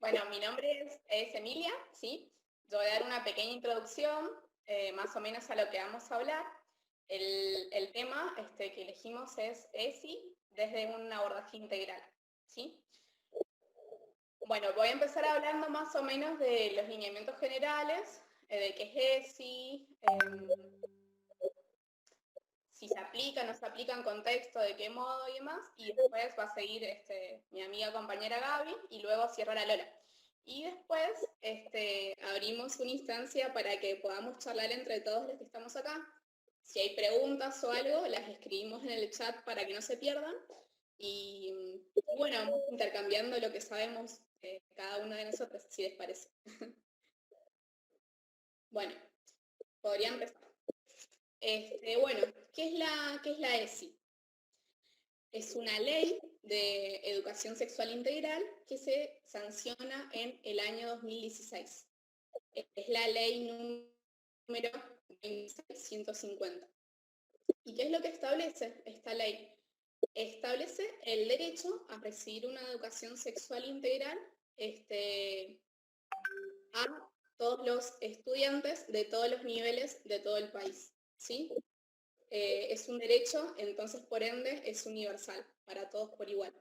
Bueno, mi nombre es Emilia, ¿sí? Yo voy a dar una pequeña introducción, más o menos a lo que vamos a hablar. El tema que elegimos es ESI desde un abordaje integral, ¿sí? Bueno, voy a empezar hablando más o menos de los lineamientos generales, de qué es ESI, si se aplica, no se aplica en contexto, de qué modo y demás, y después va a seguir mi amiga compañera Gaby, y luego cierra la Lola. Y después abrimos una instancia para que podamos charlar entre todos los que estamos acá. Si hay preguntas o algo, las escribimos en el chat para que no se pierdan. Y bueno, vamos intercambiando lo que sabemos cada uno de nosotros, si les parece. Bueno, podría empezar. Bueno, ¿qué es la ESI? Es una ley de educación sexual integral que se sanciona en el año 2016. Es la ley número 2650. ¿Y qué es lo que establece esta ley? Establece el derecho a recibir una educación sexual integral a todos los estudiantes de todos los niveles de todo el país, ¿sí? Es un derecho, entonces por ende es universal, para todos por igual.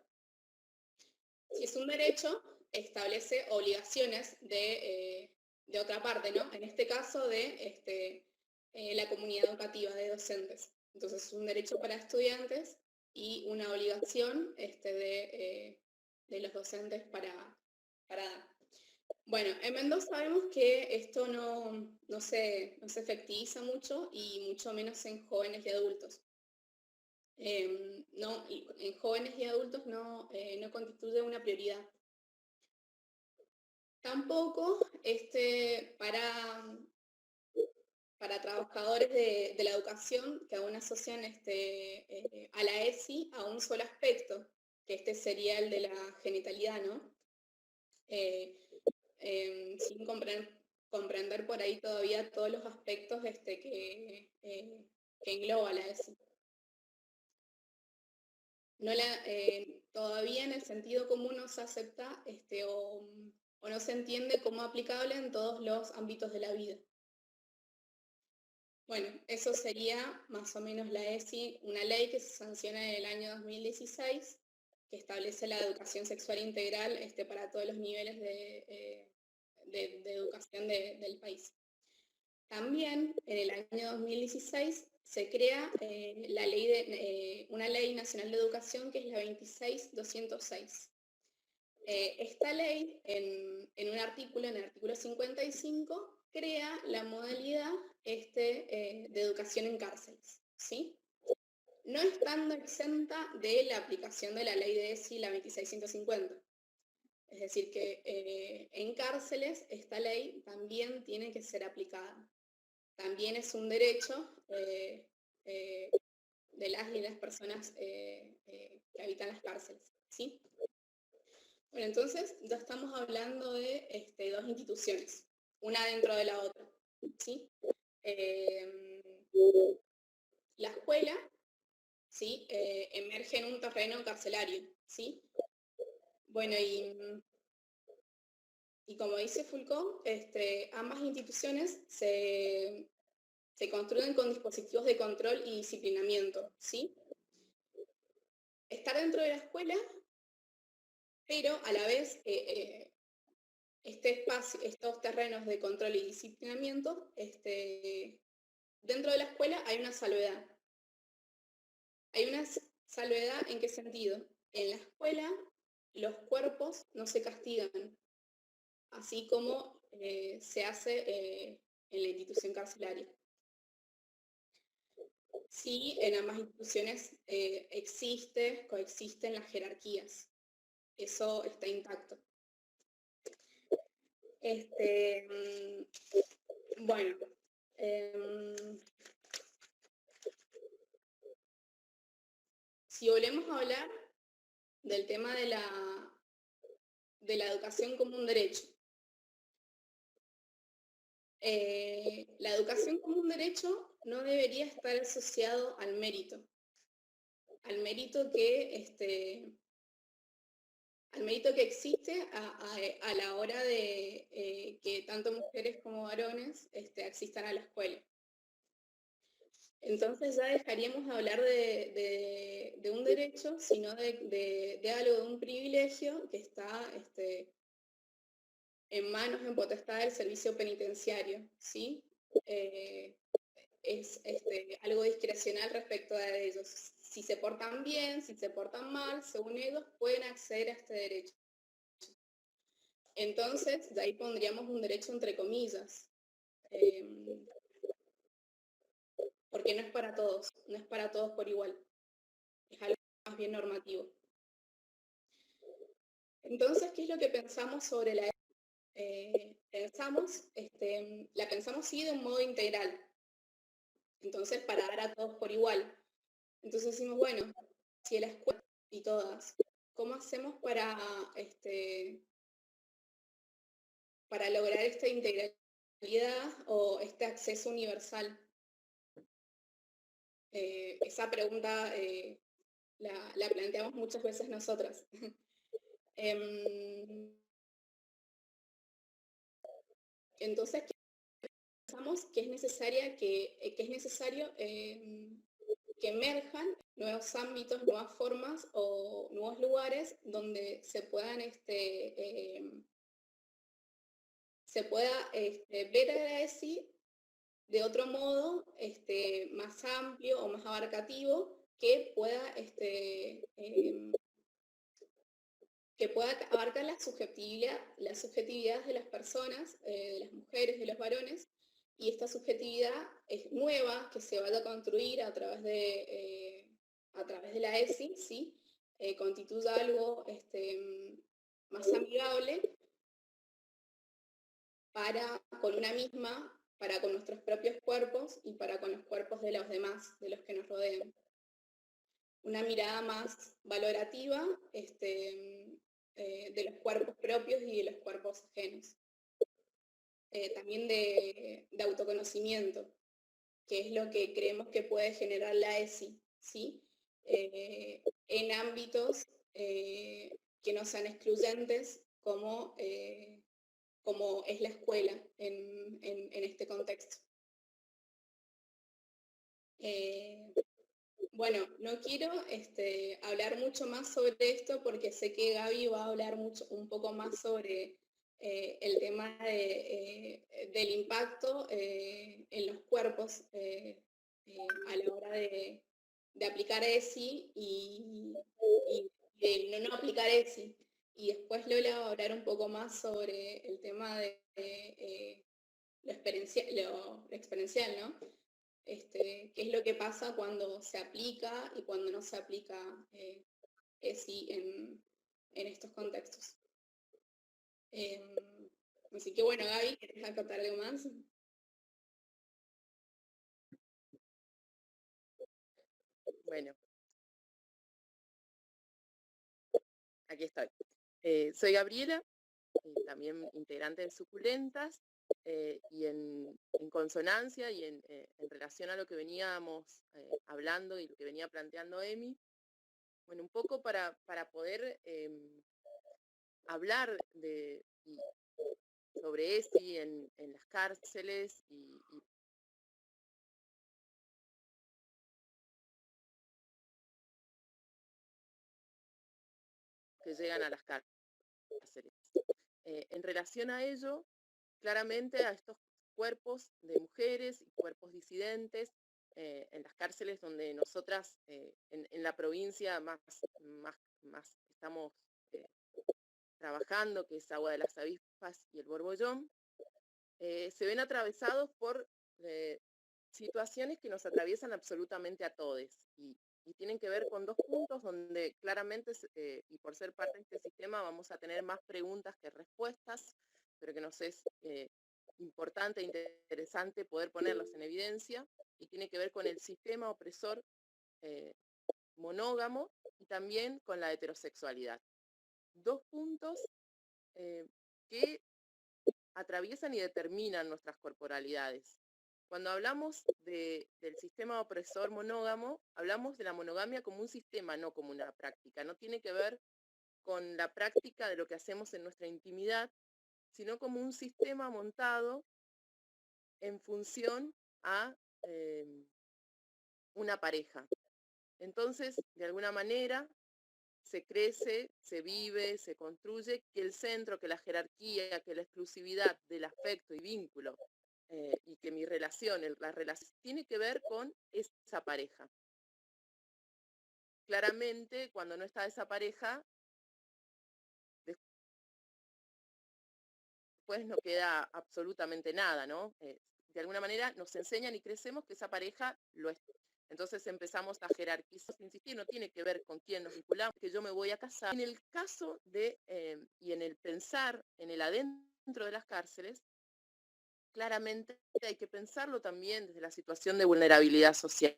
Si es un derecho, establece obligaciones de otra parte, ¿no? En este caso de la comunidad educativa de docentes. Entonces es un derecho para estudiantes y una obligación de los docentes para dar. Bueno, en Mendoza sabemos que esto no se efectiviza mucho y mucho menos en jóvenes y adultos. No, en jóvenes y adultos no constituye una prioridad. Tampoco para trabajadores de la educación que aún asocian a la ESI a un solo aspecto, que sería el de la genitalidad, ¿no? Sin comprender por ahí todavía todos los aspectos que engloba la ESI. Todavía en el sentido común no se acepta o no se entiende como aplicable en todos los ámbitos de la vida. Bueno, eso sería más o menos la ESI, una ley que se sanciona en el año 2016, que establece la educación sexual integral para todos los niveles de educación del país. También en el año 2016 se crea una ley nacional de educación que es la 26206. Esta ley, en un artículo, en el artículo 55, crea la modalidad de educación en cárceles, ¿sí? No estando exenta de la aplicación de la ley de ESI, la 26150. Es decir, que en cárceles esta ley también tiene que ser aplicada. También es un derecho de las y las personas que habitan las cárceles, ¿sí? Bueno, entonces ya estamos hablando de dos instituciones, una dentro de la otra, ¿sí? La escuela, ¿sí? Emerge en un terreno carcelario, ¿sí? Bueno, y como dice Foucault, ambas instituciones se construyen con dispositivos de control y disciplinamiento, ¿sí? Estar dentro de la escuela, pero a la vez estos terrenos de control y disciplinamiento, dentro de la escuela hay una salvedad. Hay una salvedad ¿en qué sentido? En la escuela los cuerpos no se castigan, así como se hace en la institución carcelaria. Sí, en ambas instituciones coexisten las jerarquías. Eso está intacto. Bueno, si volvemos a hablar del tema de la educación como un derecho, la educación como un derecho no debería estar asociado al mérito que al mérito que existe a la hora de que tanto mujeres como varones asistan a la escuela. Entonces ya dejaríamos de hablar de un derecho, sino de algo, de un privilegio que está en manos, en potestad del servicio penitenciario, ¿sí? Es algo discrecional respecto a ellos. Si se portan bien, si se portan mal, según ellos, pueden acceder a este derecho. Entonces, de ahí pondríamos un derecho entre comillas, porque no es para todos, no es para todos por igual, es algo más bien normativo. Entonces, ¿qué es lo que pensamos sobre la la pensamos sí de un modo integral, entonces para dar a todos por igual. Entonces decimos, bueno, si a la escuela y todas, ¿cómo hacemos para lograr esta integralidad o este acceso universal? Esa pregunta la planteamos muchas veces nosotras. Entonces, pensamos que es necesario que emerjan nuevos ámbitos, nuevas formas o nuevos lugares donde se puedan se pueda ver a la ESI de otro modo más amplio o más abarcativo que pueda abarcar las subjetividades de las personas, de las mujeres, de los varones, y esta subjetividad es nueva, que se vaya a construir a través de la ESI, ¿sí? Constituya algo más amigable con una misma, para con nuestros propios cuerpos y para con los cuerpos de los demás, de los que nos rodean. Una mirada más valorativa de los cuerpos propios y de los cuerpos ajenos. También de autoconocimiento, que es lo que creemos que puede generar la ESI, ¿sí? En ámbitos que no sean excluyentes como es la escuela en este contexto. Bueno, no quiero hablar mucho más sobre esto porque sé que Gaby va a hablar un poco más sobre el tema del impacto en los cuerpos a la hora de aplicar ESI y de no aplicar ESI. Y después Lola va a hablar un poco más sobre el tema de lo experiencial, ¿no? Qué es lo que pasa cuando se aplica y cuando no se aplica ESI en estos contextos. Así que bueno, Gaby, ¿querés acotar algo más? Bueno, aquí estoy. Soy Gabriela, también integrante de Suculentas, y en consonancia y en relación a lo que veníamos hablando y lo que venía planteando Emi, bueno, un poco para poder hablar sobre ESI en las cárceles y que llegan a las cárceles. En relación a ello, claramente a estos cuerpos de mujeres y cuerpos disidentes en las cárceles donde nosotras en la provincia más estamos trabajando, que es Agua de las Avispas y el Borbollón, se ven atravesados por situaciones que nos atraviesan absolutamente a todos y tienen que ver con dos puntos donde claramente, y por ser parte de este sistema, vamos a tener más preguntas que respuestas, pero que nos es importante e interesante poder ponerlas en evidencia, y tiene que ver con el sistema opresor monógamo y también con la heterosexualidad. Dos puntos que atraviesan y determinan nuestras corporalidades. Cuando hablamos del sistema opresor monógamo, hablamos de la monogamia como un sistema, no como una práctica. No tiene que ver con la práctica de lo que hacemos en nuestra intimidad, sino como un sistema montado en función a una pareja. Entonces, de alguna manera, se crece, se vive, se construye que el centro, que la jerarquía, que la exclusividad del afecto y vínculo, y que mi relación, la relación, tiene que ver con esa pareja. Claramente, cuando no está esa pareja, después no queda absolutamente nada, ¿no? De alguna manera nos enseñan y crecemos que esa pareja lo es. Entonces empezamos a jerarquizar, insistir, no tiene que ver con quién nos vinculamos, que yo me voy a casar. En el caso de, y en el pensar en el adentro de las cárceles, claramente hay que pensarlo también desde la situación de vulnerabilidad social.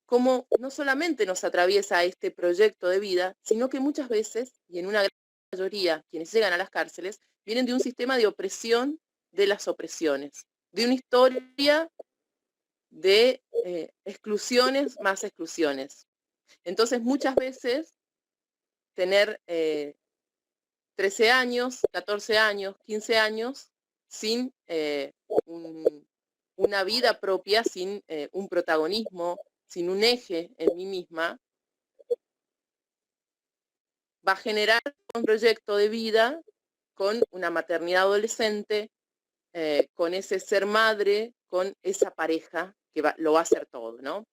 Cómo no solamente nos atraviesa este proyecto de vida, sino que muchas veces, y en una gran mayoría, quienes llegan a las cárceles, vienen de un sistema de opresión de las opresiones, de una historia de exclusiones más exclusiones. Entonces, muchas veces, tener 13 años, 14 años, 15 años, sin una vida propia, sin un protagonismo, sin un eje en mí misma, va a generar un proyecto de vida con una maternidad adolescente, con ese ser madre, con esa pareja que lo va a hacer todo, ¿no?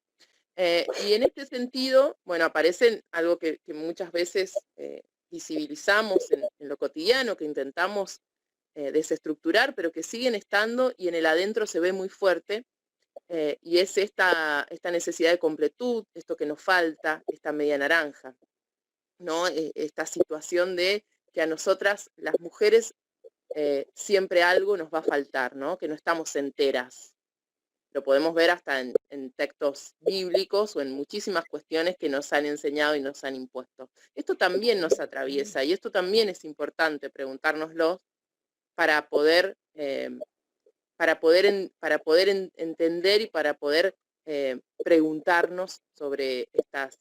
Y en este sentido, bueno, aparecen algo que muchas veces visibilizamos en lo cotidiano, que intentamos desestructurar, pero que siguen estando y en el adentro se ve muy fuerte, y es esta necesidad de completud, esto que nos falta, esta media naranja, ¿no? Esta situación de que a nosotras, las mujeres, siempre algo nos va a faltar, ¿no? Que no estamos enteras. Lo podemos ver hasta en textos bíblicos o en muchísimas cuestiones que nos han enseñado y nos han impuesto. Esto también nos atraviesa y esto también es importante preguntárnoslo para poder, entender y para poder preguntarnos sobre estas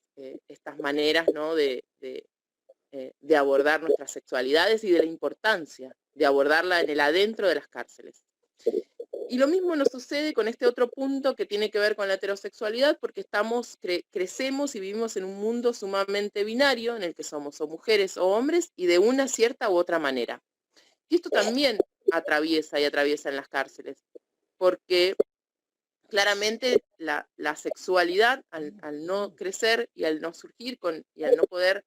maneras, ¿no? de abordar nuestras sexualidades y de la importancia de abordarla en el adentro de las cárceles. Y lo mismo nos sucede con este otro punto que tiene que ver con la heterosexualidad, porque crecemos y vivimos en un mundo sumamente binario, en el que somos o mujeres o hombres, y de una cierta u otra manera. Y esto también atraviesa en las cárceles, porque claramente la sexualidad, al no crecer y al no surgir y al no poder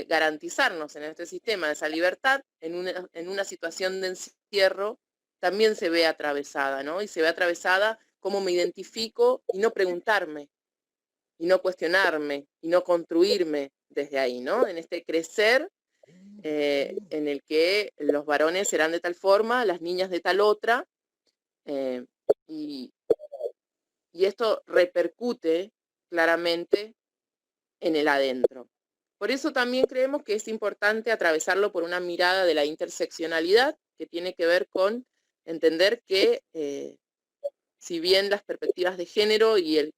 garantizarnos en este sistema esa libertad, en una situación de encierro, también se ve atravesada, ¿no? Y se ve atravesada cómo me identifico y no preguntarme, y no cuestionarme, y no construirme desde ahí, ¿no? En este crecer en el que los varones serán de tal forma, las niñas de tal otra, y esto repercute claramente en el adentro. Por eso también creemos que es importante atravesarlo por una mirada de la interseccionalidad, que tiene que ver con entender que si bien las perspectivas de género y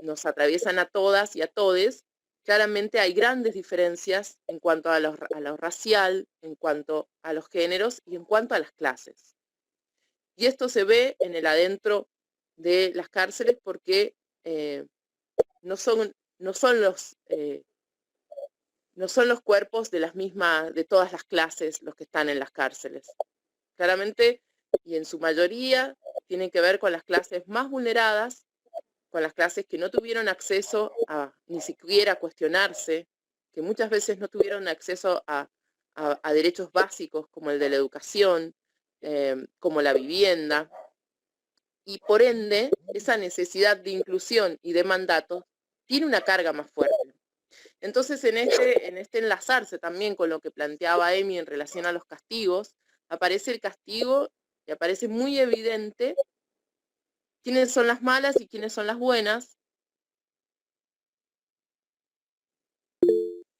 nos atraviesan a todas y a todes, claramente hay grandes diferencias en cuanto a lo racial, en cuanto a los géneros y en cuanto a las clases. Y esto se ve en el adentro de las cárceles porque no son los cuerpos de todas las clases los que están en las cárceles. Claramente, y en su mayoría, tienen que ver con las clases más vulneradas, con las clases que no tuvieron acceso a ni siquiera cuestionarse, que muchas veces no tuvieron acceso a derechos básicos como el de la educación, como la vivienda, y por ende, esa necesidad de inclusión y de mandatos tiene una carga más fuerte. Entonces, en este enlazarse también con lo que planteaba Emi en relación a los castigos, aparece el castigo y aparece muy evidente quiénes son las malas y quiénes son las buenas,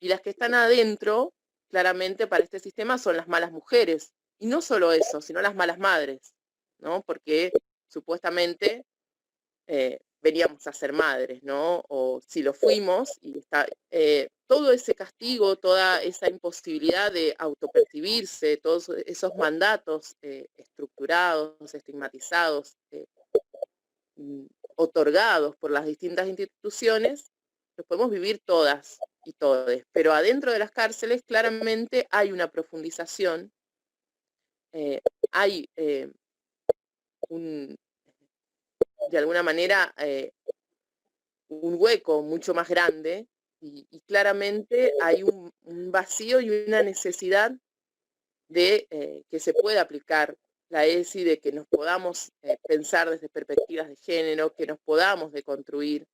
y las que están adentro, claramente para este sistema, son las malas mujeres. Y no solo eso, sino las malas madres, ¿no? Porque supuestamente veníamos a ser madres, ¿no? O si lo fuimos, y está, todo ese castigo, toda esa imposibilidad de autopercibirse, todos esos mandatos estructurados, estigmatizados, otorgados por las distintas instituciones, los podemos vivir todas y todos, pero adentro de las cárceles claramente hay una profundización, hay de alguna manera un hueco mucho más grande y claramente hay un vacío y una necesidad de que se pueda aplicar la ESI, de que nos podamos pensar desde perspectivas de género, que nos podamos deconstruir,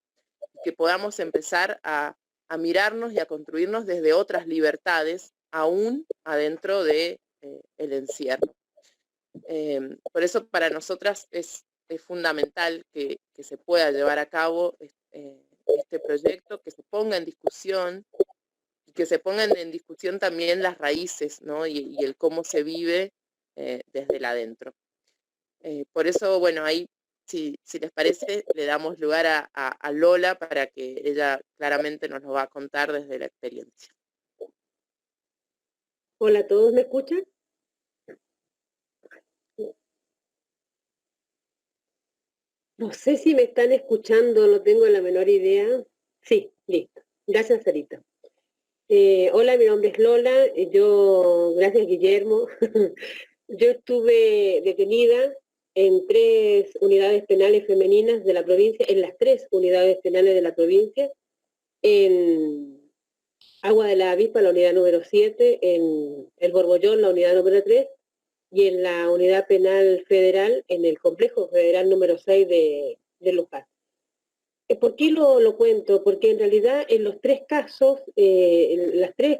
que podamos empezar a mirarnos y a construirnos desde otras libertades, aún adentro de el encierro. Por eso para nosotras es fundamental que se pueda llevar a cabo este proyecto, que se ponga en discusión, y que se pongan en discusión también las raíces, ¿no? y el cómo se vive desde el adentro. Por eso, bueno, ahí, si les parece, le damos lugar a Lola para que ella claramente nos lo va a contar desde la experiencia. Hola a todos, ¿me escuchan? No sé si me están escuchando, no tengo la menor idea. Sí, listo. Gracias, Sarita. Hola, mi nombre es Lola. Gracias, Guillermo. Yo estuve detenida en 3 unidades penales femeninas de la provincia, en las 3 unidades penales de la provincia, en Agua de la Avispa, la unidad número 7, en El Borbollón, la unidad número 3, y en la unidad penal federal, en el complejo federal número 6 de Luján. ¿Por qué lo cuento? Porque en realidad en los 3 casos, las 3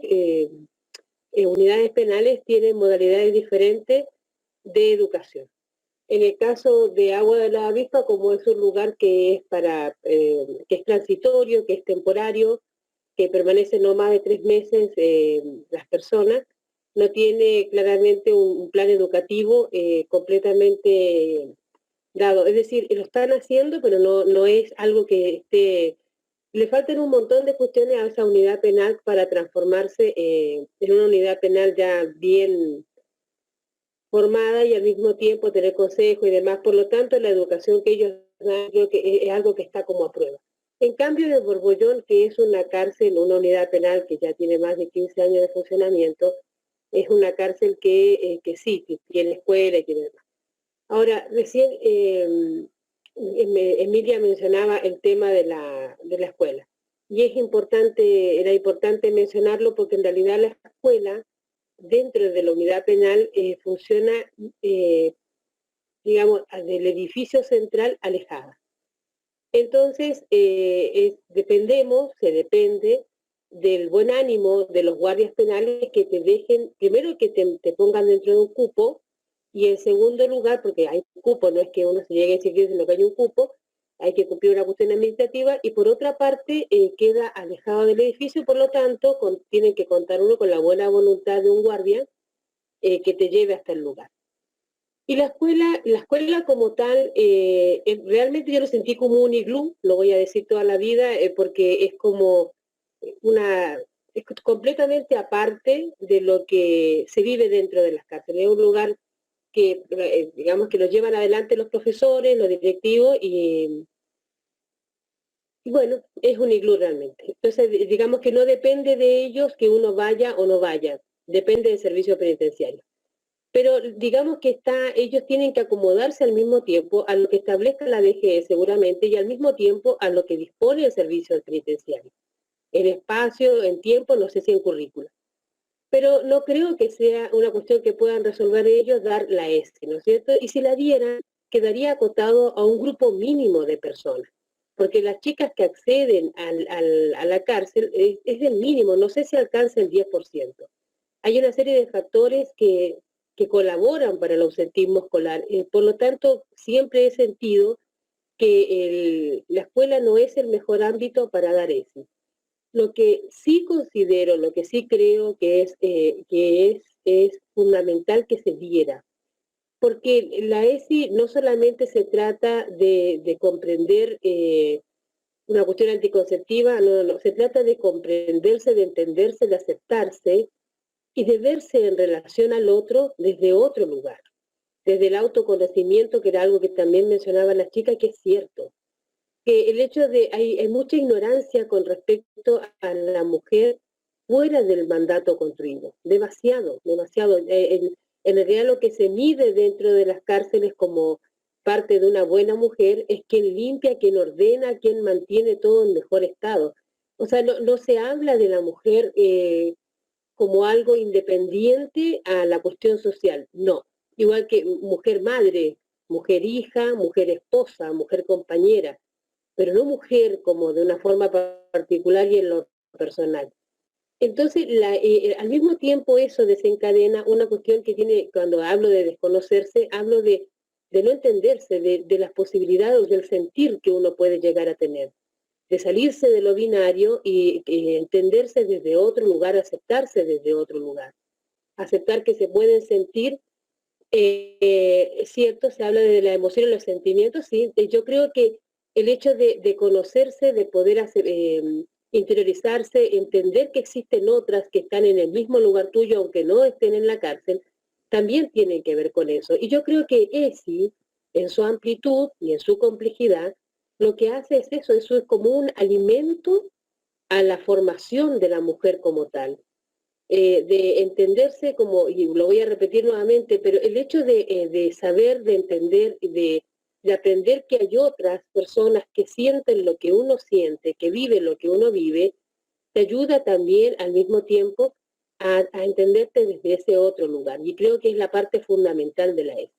unidades penales tienen modalidades diferentes de educación. En el caso de Agua de la Avispa, como es un lugar que es que es transitorio, que es temporario, que permanece no más de 3 meses las personas, no tiene claramente un plan educativo completamente dado. Es decir, lo están haciendo, pero no es algo que esté... Le faltan un montón de cuestiones a esa unidad penal para transformarse en una unidad penal ya bien formada y al mismo tiempo tener consejo y demás. Por lo tanto, la educación que ellos dan creo que es algo que está como a prueba. En cambio, de Borbollón, que es una cárcel, una unidad penal que ya tiene más de 15 años de funcionamiento, es una cárcel que sí, que tiene escuela y tiene demás. Ahora, recién Emilia mencionaba el tema de la escuela. Y era importante mencionarlo porque en realidad la escuela, dentro de la unidad penal, funciona, digamos, del edificio central alejada. Entonces, se depende del buen ánimo de los guardias penales que te dejen, primero que te pongan dentro de un cupo, y en segundo lugar, porque hay cupo, no es que uno se llegue a inscribir, sino que hay un cupo, hay que cumplir una cuestión administrativa, y por otra parte queda alejado del edificio, por lo tanto tienen que contar uno con la buena voluntad de un guardia que te lleve hasta el lugar. Y la escuela como tal, realmente yo lo sentí como un iglú, lo voy a decir toda la vida, porque es como es completamente aparte de lo que se vive dentro de las cárceles. Es un lugar que, digamos, que lo llevan adelante los profesores, los directivos, y bueno, es un iglú realmente. Entonces, digamos que no depende de ellos que uno vaya o no vaya, depende del servicio penitenciario. Pero digamos que ellos tienen que acomodarse al mismo tiempo a lo que establezca la DGE seguramente y al mismo tiempo a lo que dispone el servicio penitenciario. En espacio, en tiempo, no sé si en currícula. Pero no creo que sea una cuestión que puedan resolver ellos dar la ESI, ¿no es cierto? Y si la dieran, quedaría acotado a un grupo mínimo de personas. Porque las chicas que acceden a la cárcel es del mínimo, no sé si alcanza el 10%. Hay una serie de factores que colaboran para el ausentismo escolar. Por lo tanto, siempre he sentido que la escuela no es el mejor ámbito para dar eso. Lo que sí considero, lo que sí creo que es fundamental que se diera porque la ESI no solamente se trata de comprender una cuestión anticonceptiva, no, se trata de comprenderse, de entenderse, de aceptarse y de verse en relación al otro desde otro lugar, desde el autoconocimiento, que era algo que también mencionaba la chica, que es cierto, que el hecho de, hay mucha ignorancia con respecto a la mujer fuera del mandato construido, demasiado, demasiado. En realidad lo que se mide dentro de las cárceles como parte de una buena mujer es quien limpia, quien ordena, quien mantiene todo en mejor estado. O sea, no se habla de la mujer como algo independiente a la cuestión social, no. Igual que mujer madre, mujer hija, mujer esposa, mujer compañera, pero no mujer como de una forma particular y en lo personal. Entonces, al mismo tiempo eso desencadena una cuestión que tiene, cuando hablo de desconocerse, hablo de no entenderse, de las posibilidades del sentir que uno puede llegar a tener, de salirse de lo binario y entenderse desde otro lugar, aceptarse desde otro lugar, aceptar que se pueden sentir, cierto, se habla de la emoción y los sentimientos, sí, yo creo que el hecho de conocerse, de poder hacer, interiorizarse, entender que existen otras que están en el mismo lugar tuyo, aunque no estén en la cárcel, también tienen que ver con eso. Y yo creo que ESI, en su amplitud y en su complejidad, lo que hace es eso es como un alimento a la formación de la mujer como tal. De entenderse como, y lo voy a repetir nuevamente, pero el hecho de saber, de entender, de aprender que hay otras personas que sienten lo que uno siente, que viven lo que uno vive, te ayuda también al mismo tiempo a entenderte desde ese otro lugar. Y creo que es la parte fundamental de la ESI.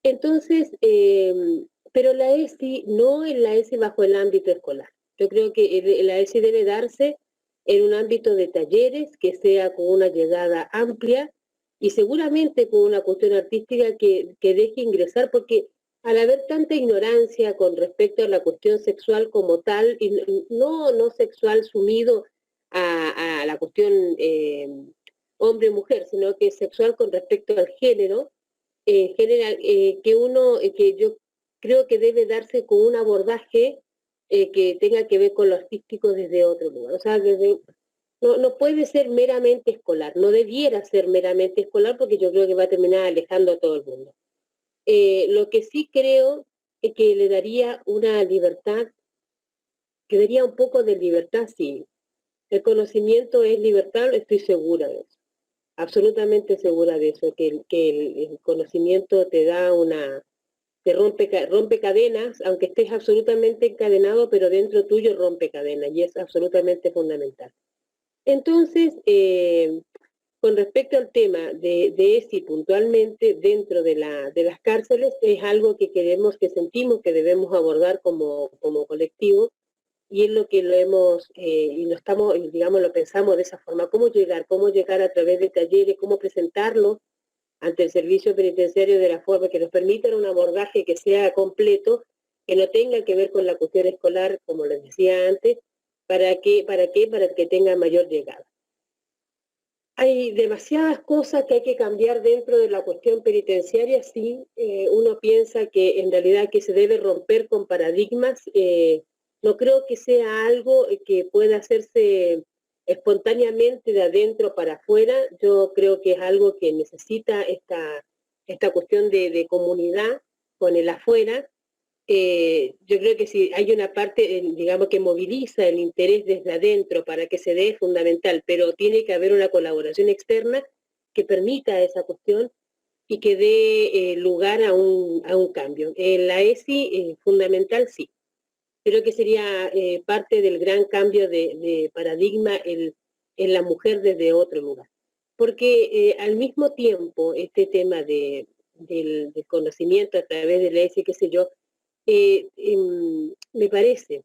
Entonces, pero la ESI, no es la ESI bajo el ámbito escolar. Yo creo que la ESI debe darse en un ámbito de talleres que sea con una llegada amplia y seguramente con una cuestión artística que deje ingresar, porque al haber tanta ignorancia con respecto a la cuestión sexual como tal, y no sexual sumido a la cuestión hombre-mujer, sino que sexual con respecto al género, general, que yo creo que debe darse con un abordaje que tenga que ver con lo artístico desde otro lugar. O sea, no puede ser meramente escolar, no debiera ser meramente escolar porque yo creo que va a terminar alejando a todo el mundo. Lo que sí creo es que le daría una libertad, que daría un poco de libertad, sí. El conocimiento es libertad, estoy segura de eso. Absolutamente segura de eso, que el conocimiento te da te rompe cadenas, aunque estés absolutamente encadenado, pero dentro tuyo rompe cadenas y es absolutamente fundamental. Entonces, con respecto al tema de ESI puntualmente dentro de las cárceles, es algo que queremos, que sentimos que debemos abordar como colectivo, y es lo que lo hemos, y lo estamos, digamos, lo pensamos de esa forma, cómo llegar a través de talleres, cómo presentarlo ante el servicio penitenciario de la forma que nos permitan un abordaje que sea completo, que no tenga que ver con la cuestión escolar, como les decía antes, para que tenga mayor llegada. Hay demasiadas cosas que hay que cambiar dentro de la cuestión penitenciaria, sí, uno piensa que en realidad que se debe romper con paradigmas, no creo que sea algo que pueda hacerse espontáneamente de adentro para afuera, yo creo que es algo que necesita esta cuestión de comunidad con el afuera. Yo creo que si hay una parte, digamos, que moviliza el interés desde adentro para que se dé, es fundamental, pero tiene que haber una colaboración externa que permita esa cuestión y que dé lugar a un cambio. La ESI, fundamental, sí. Creo que sería parte del gran cambio de paradigma en la mujer desde otro lugar. Porque al mismo tiempo, este tema del conocimiento a través de la ESI, qué sé yo, me parece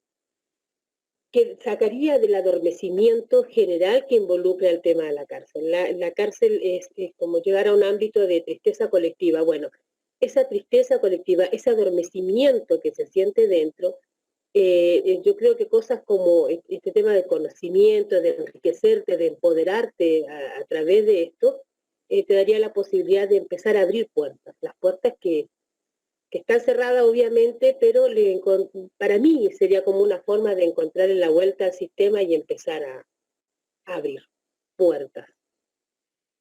que sacaría del adormecimiento general que involucra el tema de la cárcel. La cárcel es como llegar a un ámbito de tristeza colectiva. Bueno, esa tristeza colectiva, ese adormecimiento que se siente dentro, yo creo que cosas como tema de conocimiento, de enriquecerte, de empoderarte a través de esto, te daría la posibilidad de empezar a abrir puertas, las puertas que están cerradas obviamente, pero para mí sería como una forma de encontrar la vuelta al sistema y empezar a abrir puertas.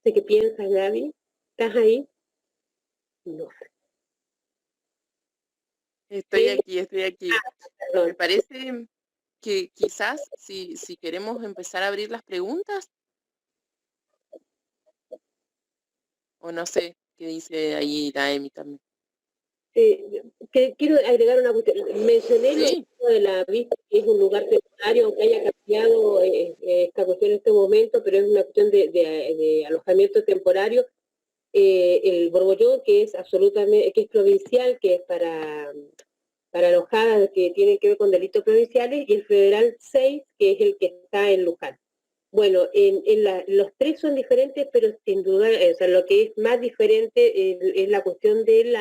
¿Qué piensas, Gaby? ¿Estás ahí? No. Estoy aquí. Perdón. Me parece que quizás si queremos empezar a abrir las preguntas, o no sé qué dice ahí la Emi también. Quiero agregar una cuestión. Mencioné Sí. lo de la vista, que es un lugar temporario, aunque haya cambiado esta cuestión en este momento, pero es una cuestión de alojamiento temporario. El Borbollón, que es absolutamente, que es provincial, que es para alojadas que tienen que ver con delitos provinciales, y el Federal 6, que es el que está en Luján. Bueno, los tres son diferentes, pero sin duda, o sea, lo que es más diferente es la cuestión del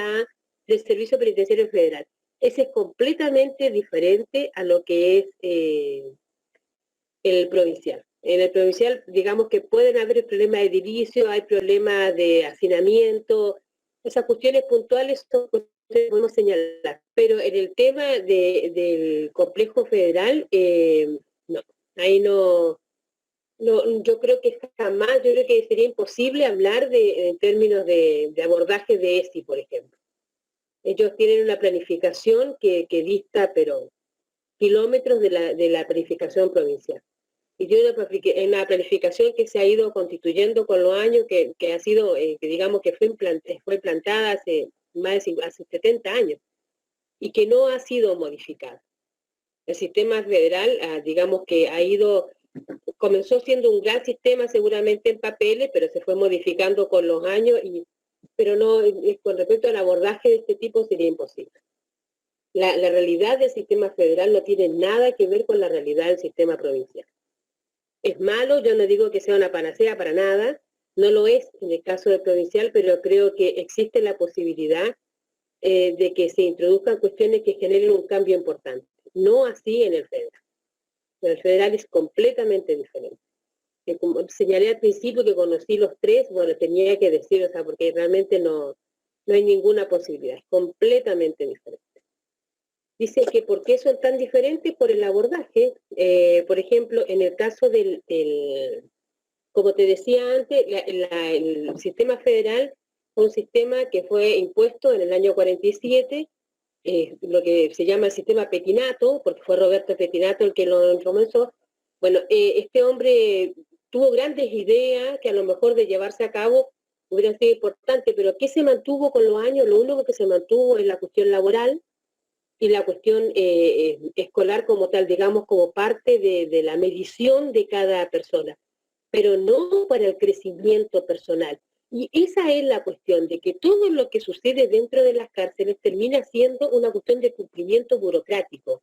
Servicio Penitenciario Federal. Ese es completamente diferente a lo que es el provincial. En el provincial, digamos que pueden haber problemas de edilicio, hay problemas de hacinamiento, esas cuestiones puntuales son cuestiones que podemos señalar, pero en el tema del complejo federal, no, ahí no, yo creo que jamás, yo creo que sería imposible hablar en términos de abordaje de ESI, por ejemplo. Ellos tienen una planificación que dista, pero kilómetros de la planificación provincial. Y tiene una planificación que se ha ido constituyendo con los años, que ha sido, que digamos que fue plantada hace hace 70 años, y que no ha sido modificada. El sistema federal, digamos que comenzó siendo un gran sistema seguramente en papeles, pero se fue modificando con los años, pero no, con respecto al abordaje de este tipo sería imposible. La realidad del sistema federal no tiene nada que ver con la realidad del sistema provincial. Es malo, yo no digo que sea una panacea para nada, no lo es en el caso del provincial, pero creo que existe la posibilidad de que se introduzcan cuestiones que generen un cambio importante. No así en el federal. El federal es completamente diferente. Como señalé al principio que conocí los tres, bueno, tenía que decir, o sea, porque realmente no hay ninguna posibilidad, es completamente diferente. Dice que ¿por qué son tan diferentes? Por el abordaje. Por ejemplo, en el caso como te decía antes, el sistema federal fue un sistema que fue impuesto en el año 47, lo que se llama el sistema Petinato, porque fue Roberto Petinato el que lo comenzó. Bueno, este hombre tuvo grandes ideas que a lo mejor de llevarse a cabo hubieran sido importantes, pero ¿qué se mantuvo con los años? Lo único que se mantuvo es la cuestión laboral y la cuestión escolar como tal, digamos, como parte de la medición de cada persona, pero no para el crecimiento personal. Y esa es la cuestión, de que todo lo que sucede dentro de las cárceles termina siendo una cuestión de cumplimiento burocrático.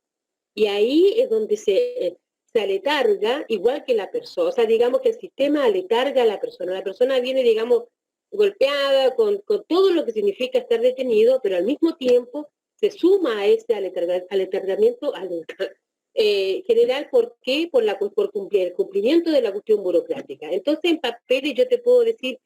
Y ahí es donde se aletarga, igual que la persona, o sea, digamos que el sistema aletarga a la persona viene, digamos, golpeada con todo lo que significa estar detenido, pero al mismo tiempo se suma a ese aletargamiento general. ¿Por qué? Por cumplir el cumplimiento de la cuestión burocrática. Entonces, en papeles yo te puedo decir,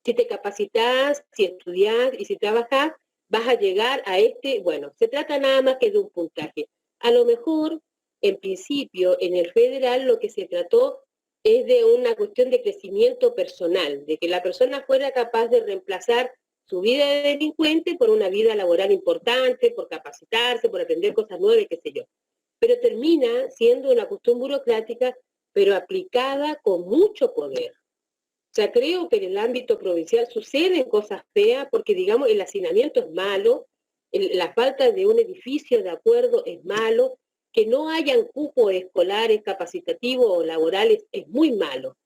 si te capacitas, si estudias y si trabajas, vas a llegar a bueno, se trata nada más que de un puntaje. A lo mejor, en principio, en el federal lo que se trató es de una cuestión de crecimiento personal, de que la persona fuera capaz de reemplazar su vida de delincuente por una vida laboral importante, por capacitarse, por aprender cosas nuevas, qué sé yo. Pero termina siendo una cuestión burocrática, pero aplicada con mucho poder. O sea, creo que en el ámbito provincial suceden cosas feas porque, digamos, el hacinamiento es malo, la falta de un edificio de acuerdo es malo, que no hayan cupos escolares, capacitativos o laborales es muy malo.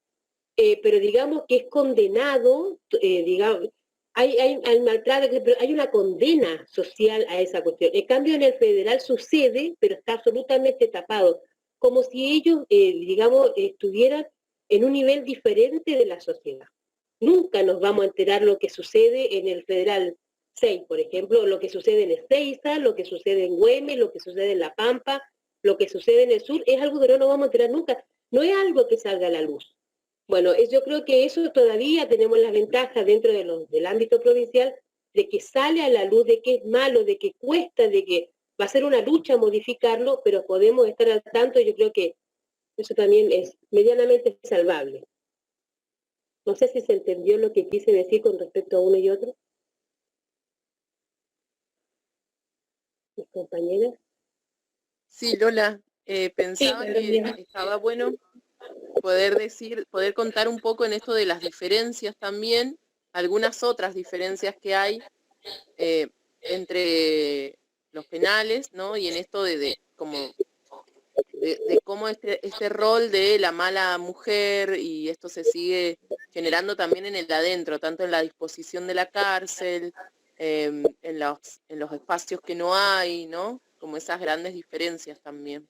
Pero digamos que es condenado, digamos, hay maltrato, pero hay una condena social a esa cuestión. En cambio, en el federal sucede, pero está absolutamente tapado, como si ellos, digamos, estuvieran en un nivel diferente de la sociedad. Nunca nos vamos a enterar lo que sucede en el Federal 6, por ejemplo, lo que sucede en Ezeiza, lo que sucede en Güemes, lo que sucede en La Pampa, lo que sucede en el sur, es algo que no nos vamos a enterar nunca. No es algo que salga a la luz. Bueno, yo creo que eso todavía tenemos las ventajas dentro del ámbito provincial, de que sale a la luz de que es malo, de que cuesta, de que va a ser una lucha modificarlo, pero podemos estar al tanto, y yo creo que eso también es medianamente salvable. No sé si se entendió lo que quise decir con respecto a uno y otro. Mis compañeras. Sí, Lola, pensaba Sí, que estaba bueno poder contar un poco en esto de las diferencias también, algunas otras diferencias que hay entre los penales, ¿no? Y en esto de cómo este rol de la mala mujer, y esto se sigue generando también en el adentro, tanto en la disposición de la cárcel, en los espacios que no hay, ¿no? Como esas grandes diferencias también.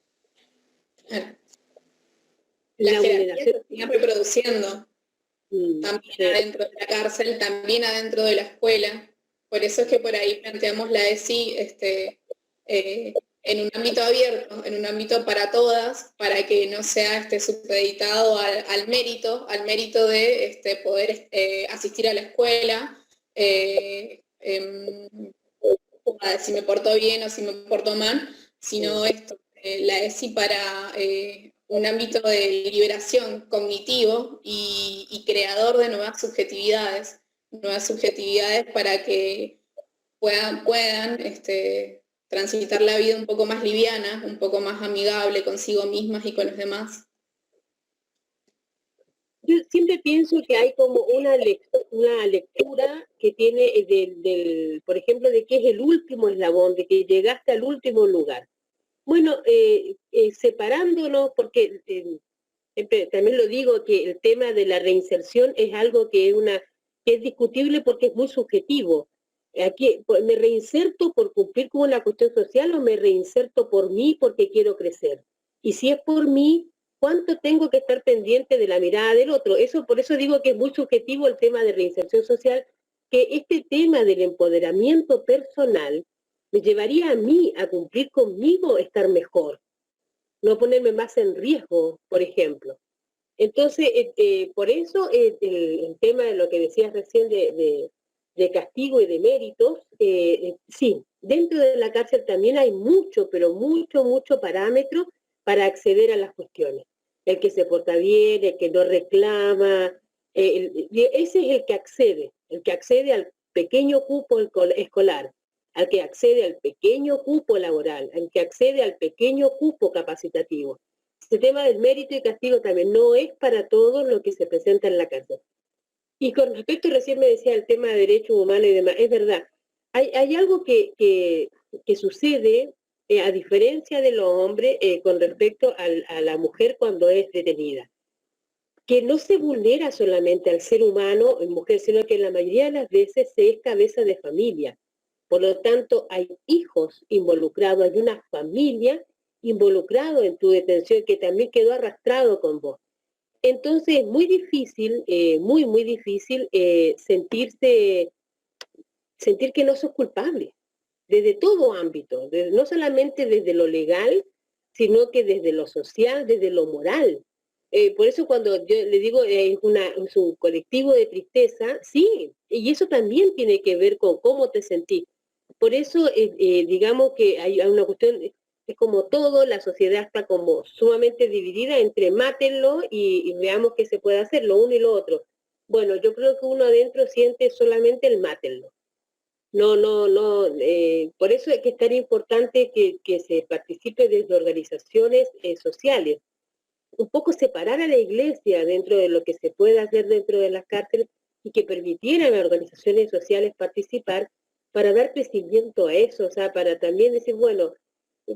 La jerarquía se sigue reproduciendo también Sí. adentro de la cárcel, también adentro de la escuela. Por eso es que por ahí planteamos la ESI en un ámbito abierto, en un ámbito para todas, para que no sea supeditado al mérito de poder asistir a la escuela, si me porto bien o si me porto mal, sino la ESI para un ámbito de liberación cognitivo y creador de nuevas subjetividades para que puedan transitar la vida un poco más liviana, un poco más amigable consigo mismas y con los demás. Yo siempre pienso que hay como una lectura que tiene por ejemplo, de que es el último eslabón, de que llegaste al último lugar. Bueno, separándonos, porque también lo digo, que el tema de la reinserción es algo que es discutible porque es muy subjetivo. Aquí, ¿me reinserto por cumplir con una cuestión social o me reinserto por mí porque quiero crecer? Y si es por mí, ¿cuánto tengo que estar pendiente de la mirada del otro? Por eso digo que es muy subjetivo el tema de reinserción social, que este tema del empoderamiento personal me llevaría a mí a cumplir conmigo estar mejor, no ponerme más en riesgo, por ejemplo. Entonces, por eso el tema de lo que decías recién de castigo y de méritos, sí, dentro de la cárcel también hay mucho, pero mucho parámetro para acceder a las cuestiones. El que se porta bien, el que no reclama, ese es el que accede al pequeño cupo escolar, al que accede al pequeño cupo laboral, al que accede al pequeño cupo capacitativo. Este tema del mérito y castigo también no es para todos lo que se presenta en la cárcel. Y con respecto, recién me decía el tema de derechos humanos y demás, es verdad, hay algo que sucede, a diferencia de los hombres, con respecto a la mujer cuando es detenida, que no se vulnera solamente al ser humano en mujer, sino que la mayoría de las veces se es cabeza de familia. Por lo tanto, hay hijos involucrados, hay una familia involucrado en tu detención que también quedó arrastrado con vos. Entonces es muy difícil, muy difícil sentir que no sos culpable, desde todo ámbito, no solamente desde lo legal, sino que desde lo social, desde lo moral. Por eso cuando yo le digo es un colectivo de tristeza, sí, y eso también tiene que ver con cómo te sentís. Por eso, digamos que hay una cuestión, es como todo, la sociedad está como sumamente dividida entre mátenlo y veamos qué se puede hacer, lo uno y lo otro. Bueno, yo creo que uno adentro siente solamente el mátenlo. No, por eso es que es tan importante que se participe desde organizaciones sociales. Un poco separar a la iglesia dentro de lo que se puede hacer dentro de las cárceles y que permitieran a organizaciones sociales participar para dar crecimiento a eso, o sea, para también decir, bueno,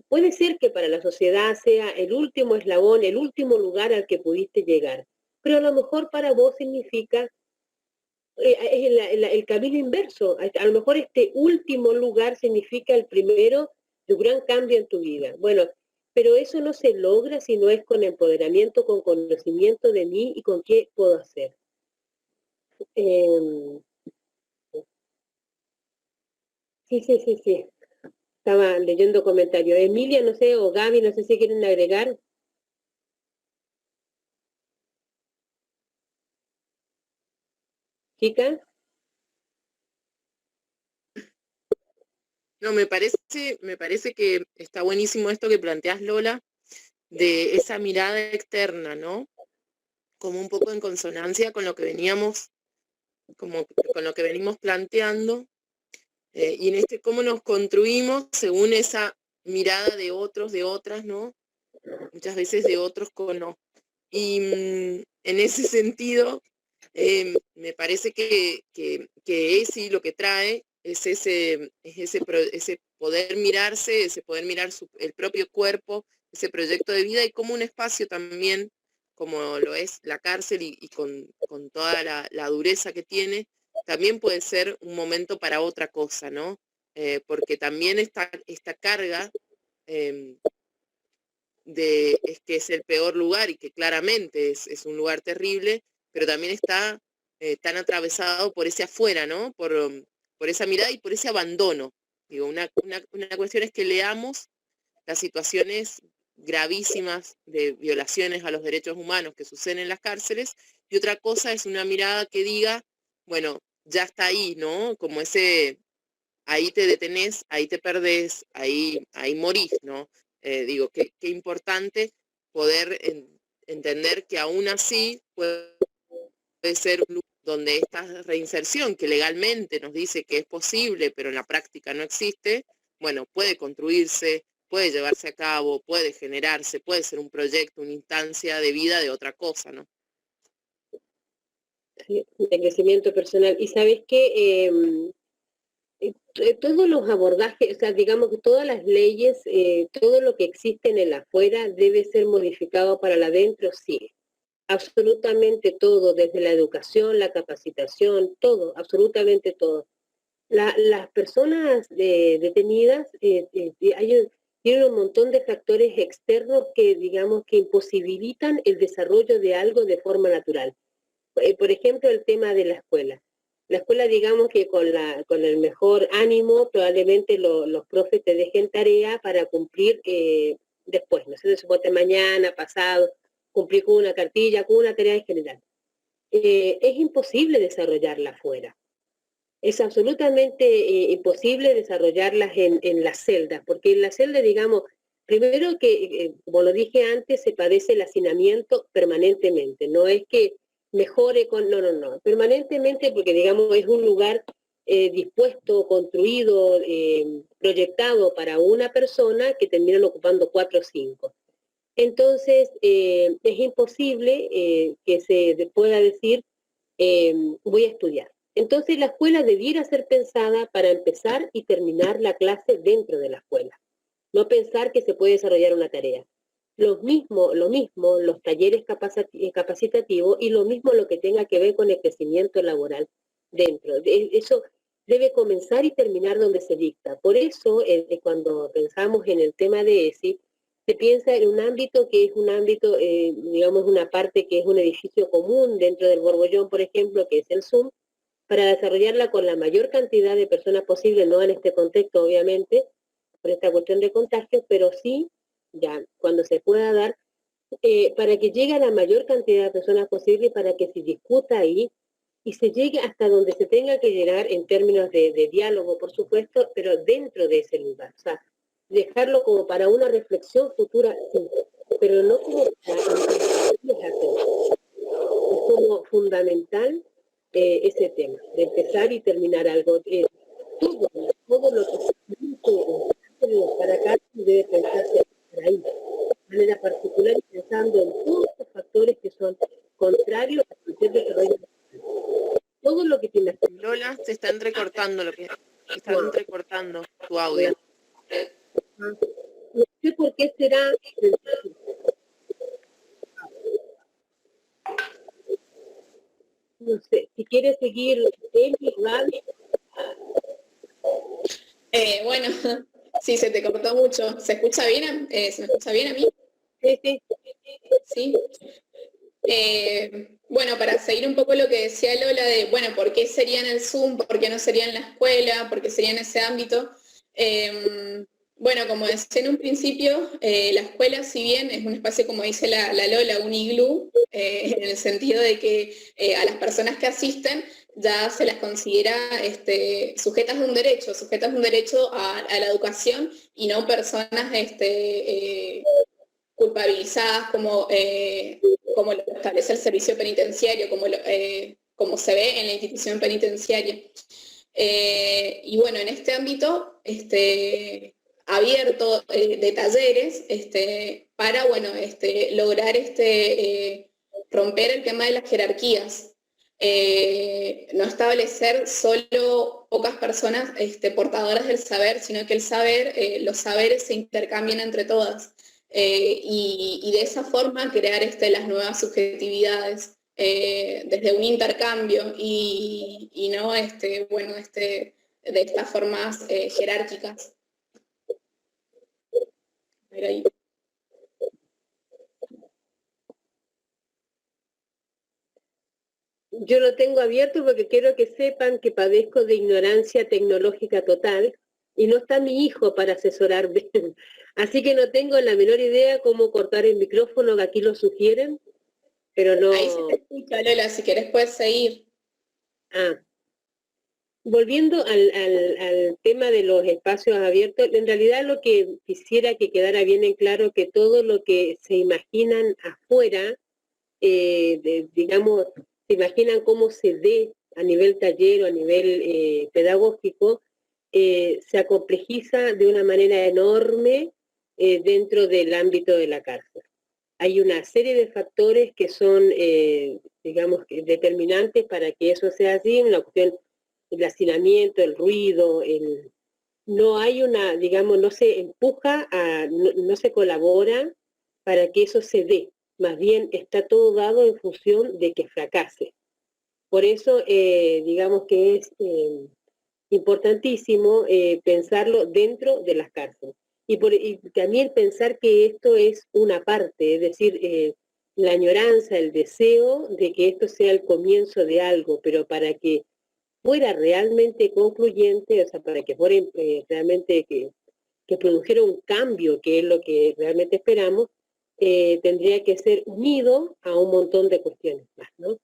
puede ser que para la sociedad sea el último eslabón, el último lugar al que pudiste llegar, pero a lo mejor para vos significa el camino inverso. A lo mejor este último lugar significa el primero de un gran cambio en tu vida. Bueno, pero eso no se logra si no es con empoderamiento, con conocimiento de mí y con qué puedo hacer. Sí. Estaba leyendo comentarios. Emilia, no sé, o Gaby, no sé si quieren agregar. Chicas. No, me parece que está buenísimo esto que planteás, Lola, de esa mirada externa, ¿no? Como un poco en consonancia con lo que veníamos, con lo que venimos planteando, y en cómo nos construimos según esa mirada de otros, de otras, ¿no? Muchas veces de otros con no. Y en ese sentido, me parece que ESI lo que trae es ese poder mirarse, ese poder mirar el propio cuerpo, ese proyecto de vida, y como un espacio también, como lo es la cárcel, y con toda la dureza que tiene, también puede ser un momento para otra cosa, ¿no? Porque también esta carga es que es el peor lugar, y que claramente es un lugar terrible, pero también está tan atravesado por ese afuera, ¿no? Por esa mirada y por ese abandono. Digo, una cuestión es que leamos las situaciones gravísimas de violaciones a los derechos humanos que suceden en las cárceles, y otra cosa es una mirada que diga, bueno, ya está ahí, ¿no? Como ahí te detenés, ahí te perdés, ahí morís, ¿no? Digo, qué importante poder entender que aún así puede ser un lugar donde esta reinserción, que legalmente nos dice que es posible, pero en la práctica no existe, bueno, puede construirse, puede llevarse a cabo, puede generarse, puede ser un proyecto, una instancia de vida de otra cosa, ¿no? Sí, de crecimiento personal. Y sabes que todos los abordajes, o sea, digamos que todas las leyes, todo lo que existe en el afuera debe ser modificado para el adentro, sí. Absolutamente todo, desde la educación, la capacitación, todo, absolutamente todo. Las personas detenidas tienen un montón de factores externos que, digamos, que imposibilitan el desarrollo de algo de forma natural. Por ejemplo, el tema de la escuela. La escuela, digamos que con el mejor ánimo, probablemente los profes te dejen tarea para cumplir después, no sé, suponte mañana, pasado, cumplir con una cartilla, con una tarea en general. Es imposible desarrollarla afuera. Es absolutamente imposible desarrollarlas en las celdas, porque en la celda, digamos, primero que, como lo dije antes, se padece el hacinamiento permanentemente. No es que mejore no, permanentemente, porque, digamos, es un lugar dispuesto, construido, proyectado para una persona que terminan ocupando 4 o 5. Entonces, es imposible que se pueda decir, voy a estudiar. Entonces, la escuela debiera ser pensada para empezar y terminar la clase dentro de la escuela. No pensar que se puede desarrollar una tarea. Lo mismo, los talleres capacitativos, y lo mismo lo que tenga que ver con el crecimiento laboral dentro. Eso debe comenzar y terminar donde se dicta. Por eso, cuando pensamos en el tema de ESI, se piensa en un ámbito que es un ámbito, digamos, una parte que es un edificio común dentro del Borbollón, por ejemplo, que es el Zoom, para desarrollarla con la mayor cantidad de personas posible, no en este contexto, obviamente, por esta cuestión de contagios, pero sí, ya cuando se pueda dar, para que llegue a la mayor cantidad de personas posible, para que se discuta ahí y se llegue hasta donde se tenga que llegar en términos de diálogo, por supuesto, pero dentro de ese lugar. O sea, dejarlo como para una reflexión futura, sí, pero no como es como fundamental ese tema, de empezar y terminar algo. Todo lo que se para acá debe pensarse por ahí, de manera particular, y pensando en todos los factores que son contrarios a cualquier desarrollo. Todo lo que tiene. Lola, se está entrecortando tu audio. No sé por qué será. No sé, si quieres seguir, Emi, Gaby. Bueno, sí, se te cortó mucho. ¿Se escucha bien? ¿Se me escucha bien a mí? Sí. Sí. Bueno, para seguir un poco lo que decía Lola de, bueno, ¿por qué sería en el Zoom? ¿Por qué no sería en la escuela? ¿Por qué sería en ese ámbito? Bueno, como decía en un principio, la escuela, si bien es un espacio, como dice la Lola, un iglú, en el sentido de que a las personas que asisten ya se las considera sujetas de un derecho a la educación y no personas culpabilizadas como lo establece el servicio penitenciario, como se ve en la institución penitenciaria. Y bueno, en este ámbito abierto de talleres para lograr romper el tema de las jerarquías. No establecer solo pocas personas portadoras del saber, sino que los saberes se intercambian entre todas. Y de esa forma crear las nuevas subjetividades desde un intercambio y no de estas formas jerárquicas. A ver ahí. Yo lo tengo abierto porque quiero que sepan que padezco de ignorancia tecnológica total y no está mi hijo para asesorarme. Así que no tengo la menor idea cómo cortar el micrófono, que aquí lo sugieren, pero no... Ahí se te escucha, Lola, si querés puedes seguir. Volviendo al tema de los espacios abiertos, en realidad lo que quisiera que quedara bien en claro que todo lo que se imaginan afuera, digamos, se imaginan cómo se dé a nivel taller o a nivel pedagógico, se acomplejiza de una manera enorme dentro del ámbito de la cárcel. Hay una serie de factores que son, digamos, determinantes para que eso sea así, una cuestión, el hacinamiento, el ruido, no hay una, digamos, no se empuja, no se colabora para que eso se dé. Más bien está todo dado en función de que fracase. Por eso, digamos que es importantísimo pensarlo dentro de las cárceles. Y también pensar que esto es una parte, es decir, la añoranza, el deseo de que esto sea el comienzo de algo, pero para que fuera realmente concluyente, o sea, para que fuera realmente que produjera un cambio, que es lo que realmente esperamos, tendría que ser unido a un montón de cuestiones más, ¿no?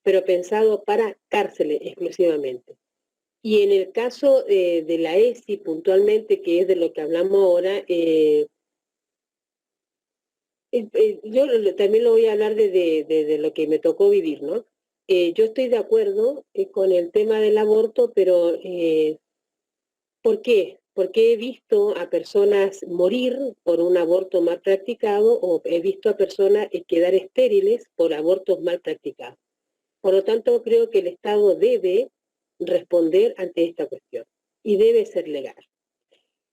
Pero pensado para cárceles exclusivamente. Y en el caso de la ESI puntualmente, que es de lo que hablamos ahora, yo también lo voy a hablar de lo que me tocó vivir, ¿no? Yo estoy de acuerdo con el tema del aborto, pero ¿por qué? Porque he visto a personas morir por un aborto mal practicado o he visto a personas quedar estériles por abortos mal practicados. Por lo tanto, creo que el Estado debe responder ante esta cuestión y debe ser legal.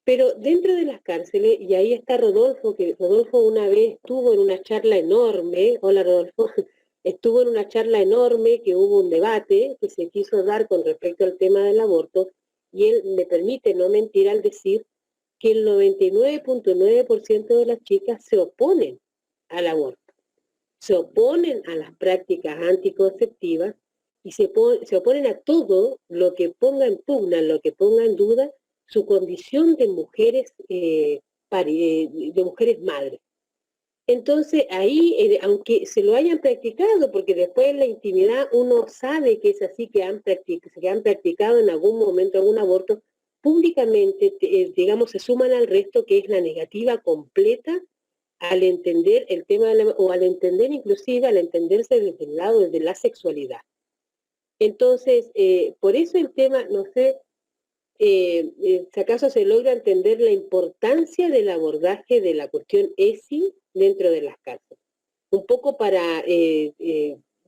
Pero dentro de las cárceles, y ahí está Rodolfo, que Rodolfo una vez estuvo en una charla enorme, hola Rodolfo, estuvo en una charla enorme que hubo un debate que se quiso dar con respecto al tema del aborto, y él me permite no mentir al decir que el 99.9% de las chicas se oponen al aborto, se oponen a las prácticas anticonceptivas y se oponen a todo lo que ponga en pugna, lo que ponga en duda su condición de mujeres, de mujeres madres. Entonces ahí, aunque se lo hayan practicado, porque después en la intimidad uno sabe que es así, que han practicado en algún momento algún aborto, públicamente, digamos, se suman al resto, que es la negativa completa al entender el tema, o al entender inclusive, al entenderse desde el lado de la sexualidad. Entonces, por eso el tema, no sé, si acaso se logra entender la importancia del abordaje de la cuestión ESI dentro de las cárceles. Un poco para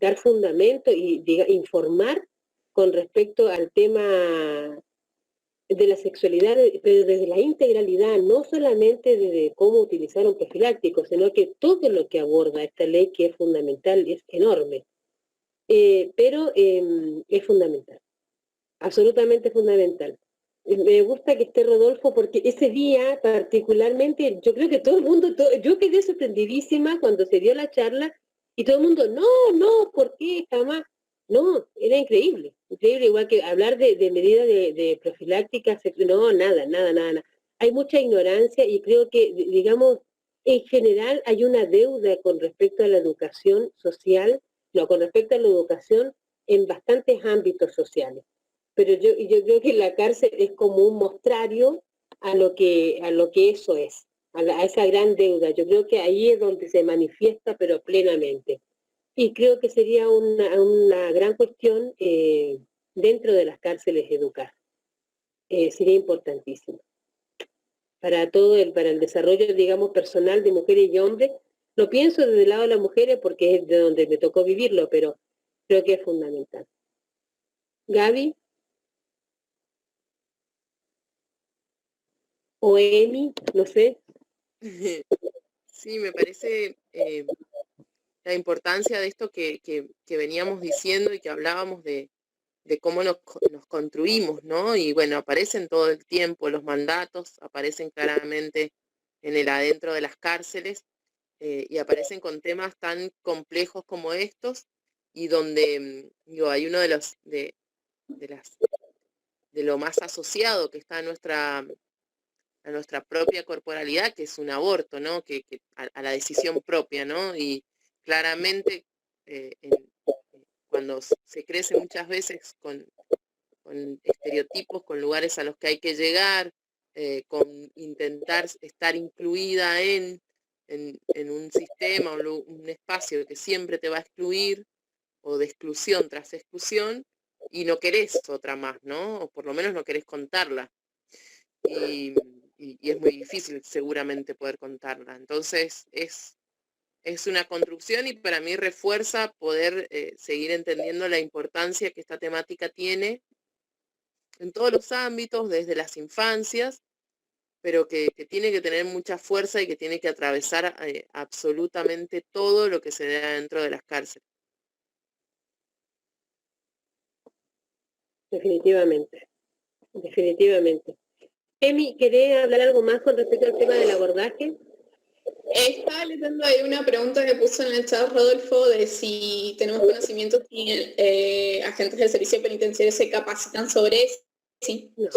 dar fundamento y informar con respecto al tema de la sexualidad, pero desde la integralidad, no solamente desde cómo utilizar un profiláctico, sino que todo lo que aborda esta ley, que es fundamental, es enorme, pero es fundamental, absolutamente fundamental. Me gusta que esté Rodolfo porque ese día particularmente, yo creo que todo el mundo, yo quedé sorprendidísima cuando se dio la charla y todo el mundo, no, ¿por qué? Jamás. No, era increíble, igual que hablar de medidas de profilácticas, no, nada. Hay mucha ignorancia y creo que, digamos, en general hay una deuda con respecto a la educación social, no, con respecto a la educación en bastantes ámbitos sociales. Pero yo creo que la cárcel es como un mostrario a lo que eso es, a esa gran deuda. Yo creo que ahí es donde se manifiesta, pero plenamente. Y creo que sería una gran cuestión dentro de las cárceles educar. Sería importantísimo. Para el desarrollo, digamos, personal de mujeres y hombres. Lo pienso desde el lado de las mujeres porque es de donde me tocó vivirlo, pero creo que es fundamental. Gaby. O Emi, no sé. Sí, me parece la importancia de esto que veníamos diciendo y que hablábamos de cómo nos construimos, ¿no? Y bueno, aparecen todo el tiempo los mandatos, aparecen claramente en el adentro de las cárceles y aparecen con temas tan complejos como estos y donde hay uno de lo más asociado que está a nuestra propia corporalidad, que es un aborto, ¿no? Que a la decisión propia, ¿no? Y claramente cuando se crece muchas veces con estereotipos, con lugares a los que hay que llegar, con intentar estar incluida en un sistema, un espacio que siempre te va a excluir, o de exclusión tras exclusión, y no querés otra más, ¿no? O por lo menos no querés contarla. Y es muy difícil seguramente poder contarla. Entonces es una construcción y para mí refuerza poder seguir entendiendo la importancia que esta temática tiene en todos los ámbitos, desde las infancias, pero que tiene que tener mucha fuerza y que tiene que atravesar absolutamente todo lo que se da dentro de las cárceles. Definitivamente, definitivamente. Emi, ¿querés hablar algo más con respecto al tema del abordaje? Estaba leyendo ahí una pregunta que puso en el chat Rodolfo de si tenemos conocimiento si agentes del servicio penitenciario se capacitan sobre eso. Sí. No.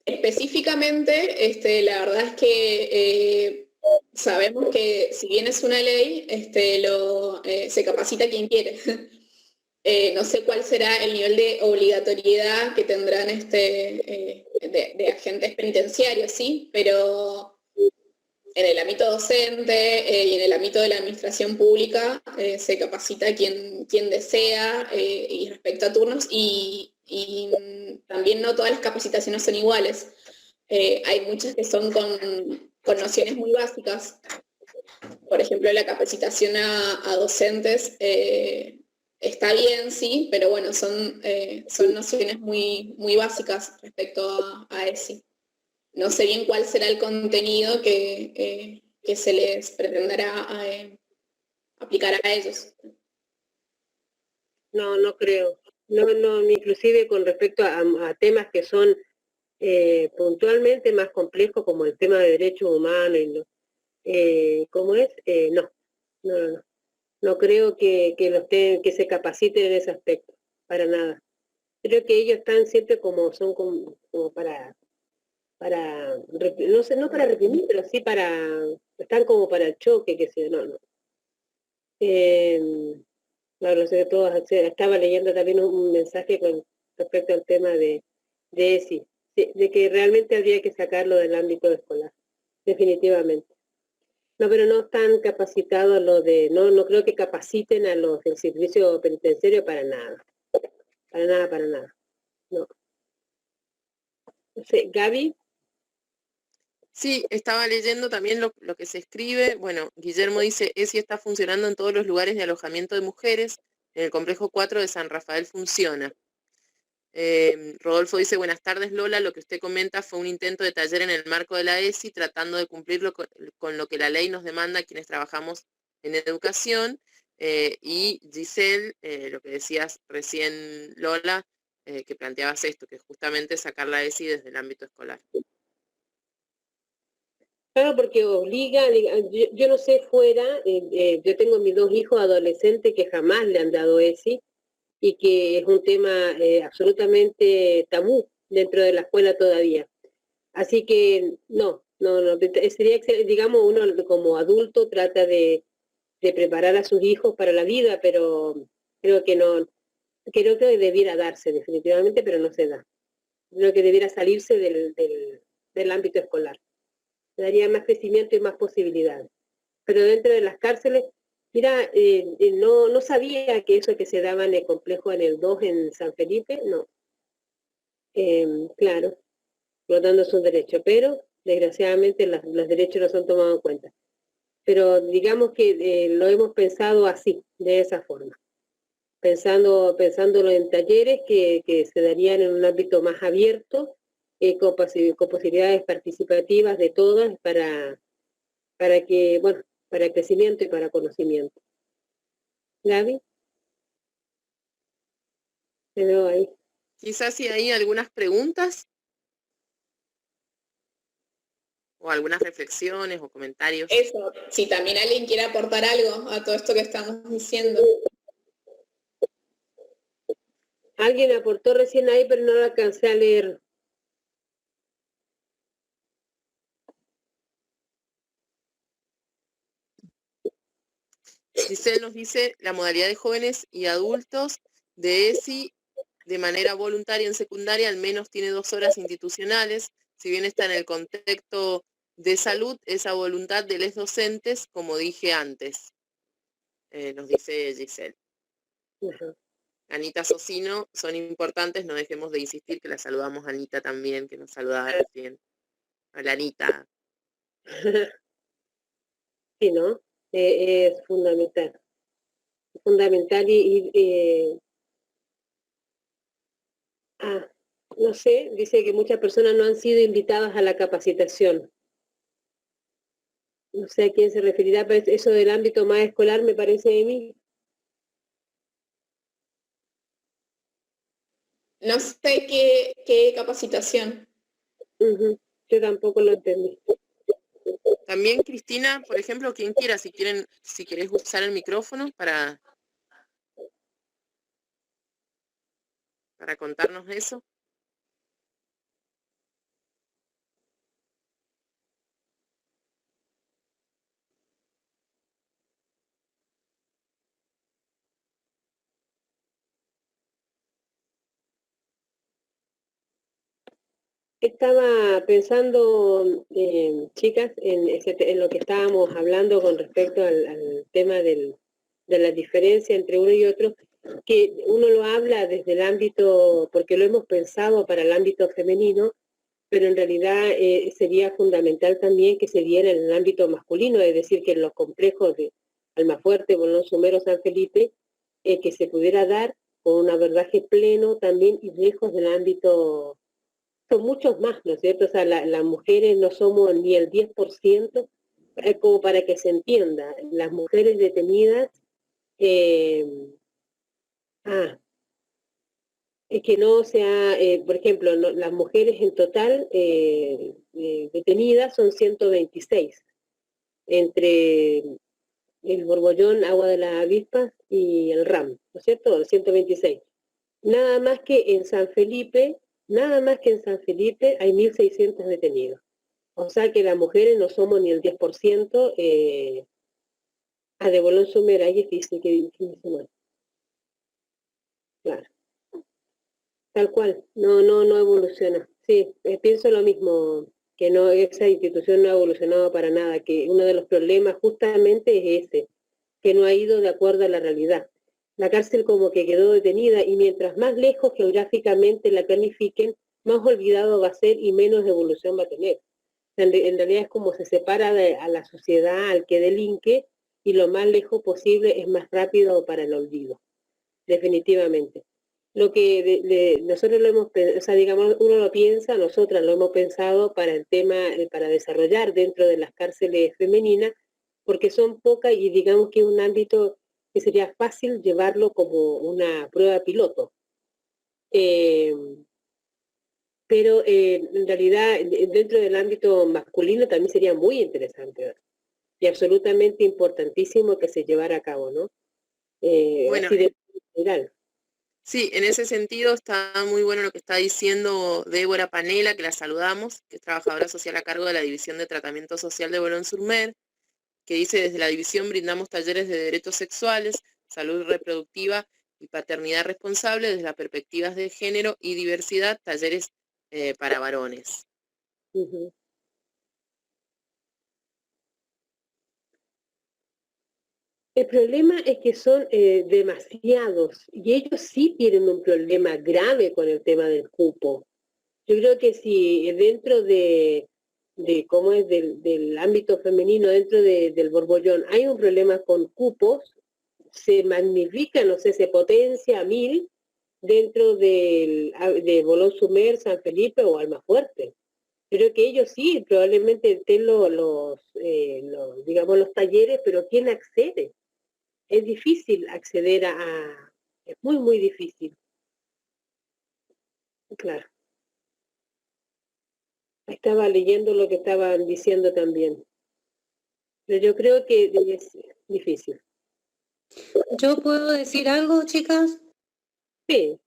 Específicamente, la verdad es que sabemos que si bien es una ley, se capacita quien quiere. No sé cuál será el nivel de obligatoriedad que tendrán de agentes penitenciarios, sí, pero en el ámbito docente y en el ámbito de la administración pública se capacita quien desea y respecto a turnos y también no todas las capacitaciones son iguales. Hay muchas que son con nociones muy básicas. Por ejemplo, la capacitación a docentes está bien, sí, pero bueno, son nociones muy, muy básicas respecto a ESI. No sé bien cuál será el contenido que se les pretenderá aplicar a ellos. No creo. No, inclusive con respecto a temas que son puntualmente más complejos, como el tema de derechos humanos, ¿cómo es? No. No creo que se capaciten en ese aspecto, para nada. Creo que ellos están siempre como para no sé, no para reprimir, pero sí están como para el choque, que sé, no. Claro, sé que todos, estaba leyendo también un mensaje con respecto al tema de ESI, de que realmente habría que sacarlo del ámbito escolar, definitivamente. No, pero no están capacitados no creo que capaciten a los del servicio penitenciario para nada. Para nada. No. No sé, Gaby. Sí, estaba leyendo también lo que se escribe. Bueno, Guillermo dice, ESI está funcionando en todos los lugares de alojamiento de mujeres. En el complejo 4 de San Rafael funciona. Rodolfo dice, buenas tardes Lola, lo que usted comenta fue un intento de taller en el marco de la ESI, tratando de cumplir con lo que la ley nos demanda a quienes trabajamos en educación. Y Giselle, lo que decías recién Lola, que planteabas esto, que justamente sacar la ESI desde el ámbito escolar. Claro, porque obliga, yo no sé fuera, yo tengo mis 2 hijos adolescentes que jamás le han dado ESI y que es un tema absolutamente tabú dentro de la escuela todavía. Así que no, sería, digamos, uno como adulto trata de preparar a sus hijos para la vida, pero Creo que no, creo que debiera darse definitivamente, pero no se da. Creo que debiera salirse del ámbito escolar. Daría más crecimiento y más posibilidades. Pero dentro de las cárceles, mira, no sabía que eso que se daba en el complejo en el 2 en San Felipe, no. Claro, votando es un derecho, pero desgraciadamente los derechos no son tomados en cuenta. Pero digamos que lo hemos pensado así, de esa forma. Pensándolo en talleres que se darían en un ámbito más abierto, con posibilidades participativas de todas para que, bueno, para crecimiento y para conocimiento. Gaby, te veo ahí. Quizás si hay algunas preguntas o algunas reflexiones o comentarios. Eso, si también alguien quiere aportar algo a todo esto que estamos diciendo. Alguien aportó recién ahí, pero no lo alcancé a leer. Giselle nos dice la modalidad de jóvenes y adultos de ESI de manera voluntaria en secundaria al menos tiene 2 horas institucionales, si bien está en el contexto de salud, esa voluntad de los docentes, como dije antes, nos dice Giselle. Ajá. Anita Socino, son importantes, no dejemos de insistir, que la saludamos a Anita también, que nos saludaba recién. Hola Anita. Sí, ¿no? Es fundamental. Fundamental no sé, dice que muchas personas no han sido invitadas a la capacitación. No sé a quién se referirá, pero eso del ámbito más escolar me parece a mí. No sé qué capacitación. Yo tampoco lo entendí. También Cristina, por ejemplo, quien quiera, si querés usar el micrófono para contarnos eso. Estaba pensando, chicas, en lo que estábamos hablando con respecto al tema de la diferencia entre uno y otro, que uno lo habla desde el ámbito, porque lo hemos pensado para el ámbito femenino, pero en realidad sería fundamental también que se diera en el ámbito masculino, es decir, que en los complejos de Almafuerte, Bolón Sumero, San Felipe, que se pudiera dar con un abordaje pleno también y lejos del ámbito. Son muchos más, ¿no es cierto? O sea, las mujeres no somos ni el 10%, como para que se entienda. Las mujeres detenidas, eh, es que no sea, por ejemplo, las mujeres en total detenidas son 126, entre el borbollón, agua de las avispas y el RAM, ¿no es cierto? 126. Nada más que en San Felipe hay 1.600 detenidos. O sea que las mujeres no somos ni el 10%. De Bolón Sumer, ahí es difícil que dice mal. Claro. Tal cual, no evoluciona. Sí, pienso lo mismo, que no, esa institución no ha evolucionado para nada, que uno de los problemas justamente es ese, que no ha ido de acuerdo a la realidad. La cárcel como que quedó detenida y mientras más lejos geográficamente la planifiquen, más olvidado va a ser y menos evolución va a tener. En realidad es como se separa a la sociedad, al que delinque, y lo más lejos posible es más rápido para el olvido, definitivamente. Lo que nosotros lo hemos, o sea, digamos, uno lo piensa, nosotras lo hemos pensado para el tema, para desarrollar dentro de las cárceles femeninas, porque son pocas y digamos que es un ámbito que sería fácil llevarlo como una prueba piloto. Pero en realidad dentro del ámbito masculino también sería muy interesante, ¿verdad? Y absolutamente importantísimo que se llevara a cabo, ¿no? Bueno, así de general. Sí, en ese sentido está muy bueno lo que está diciendo Débora Panela, que la saludamos, que es trabajadora social a cargo de la División de Tratamiento Social de Boulogne-sur-Mer, que dice: desde la división brindamos talleres de derechos sexuales, salud reproductiva y paternidad responsable desde las perspectivas de género y diversidad, talleres para varones. Ujú. El problema es que son demasiados y ellos sí tienen un problema grave con el tema del cupo. Yo creo que si dentro de cómo es del ámbito femenino, dentro del borbollón, hay un problema con cupos, se magnifica, no sé, se potencia a 1000 dentro de Bolón Sumer, San Felipe o Almafuerte. Creo que ellos sí, probablemente estén digamos, los talleres, pero ¿quién accede? Es difícil acceder es muy, muy difícil. Claro. Estaba leyendo lo que estaban diciendo también. Pero yo creo que es difícil. ¿Yo puedo decir algo, chicas? Sí.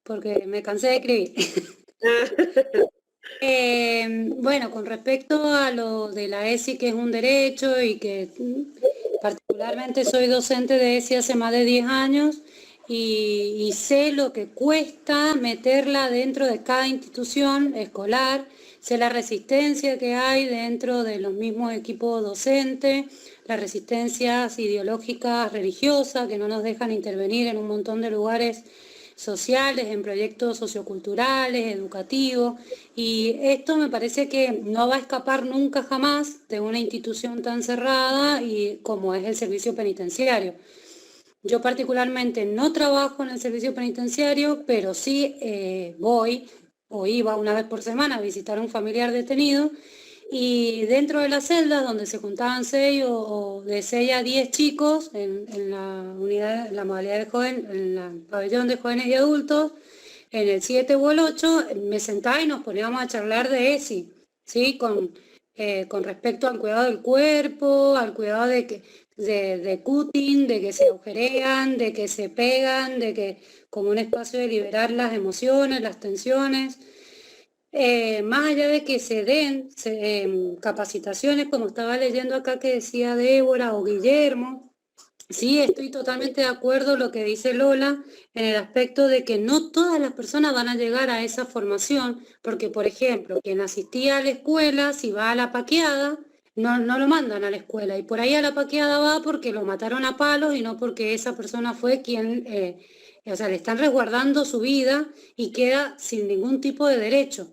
Porque me cansé de escribir. Bueno, con respecto a lo de la ESI, que es un derecho y que particularmente soy docente de ESI hace más de 10 años y sé lo que cuesta meterla dentro de cada institución escolar, sé la resistencia que hay dentro de los mismos equipos docentes, las resistencias ideológicas, religiosas, que no nos dejan intervenir en un montón de lugares sociales, en proyectos socioculturales, educativos, y esto me parece que no va a escapar nunca jamás de una institución tan cerrada y como es el servicio penitenciario. Yo particularmente no trabajo en el servicio penitenciario, pero sí voy o iba una vez por semana a visitar a un familiar detenido, y dentro de las celdas donde se juntaban 6 o de 6 a 10 chicos en la unidad, la modalidad de joven, en el pabellón de jóvenes y adultos, en el 7 o el 8, me sentaba y nos poníamos a charlar de ESI, ¿sí? Con respecto al cuidado del cuerpo, al cuidado de cutting, de que se agujerean, de que se pegan, de que como un espacio de liberar las emociones, las tensiones. Más allá de que se den capacitaciones, como estaba leyendo acá que decía Débora o Guillermo, sí, estoy totalmente de acuerdo en lo que dice Lola en el aspecto de que no todas las personas van a llegar a esa formación, porque por ejemplo, quien asistía a la escuela, si va a la paqueada, no lo mandan a la escuela, y por ahí a la paqueada va porque lo mataron a palos y no porque esa persona fue quien, o sea, le están resguardando su vida y queda sin ningún tipo de derecho.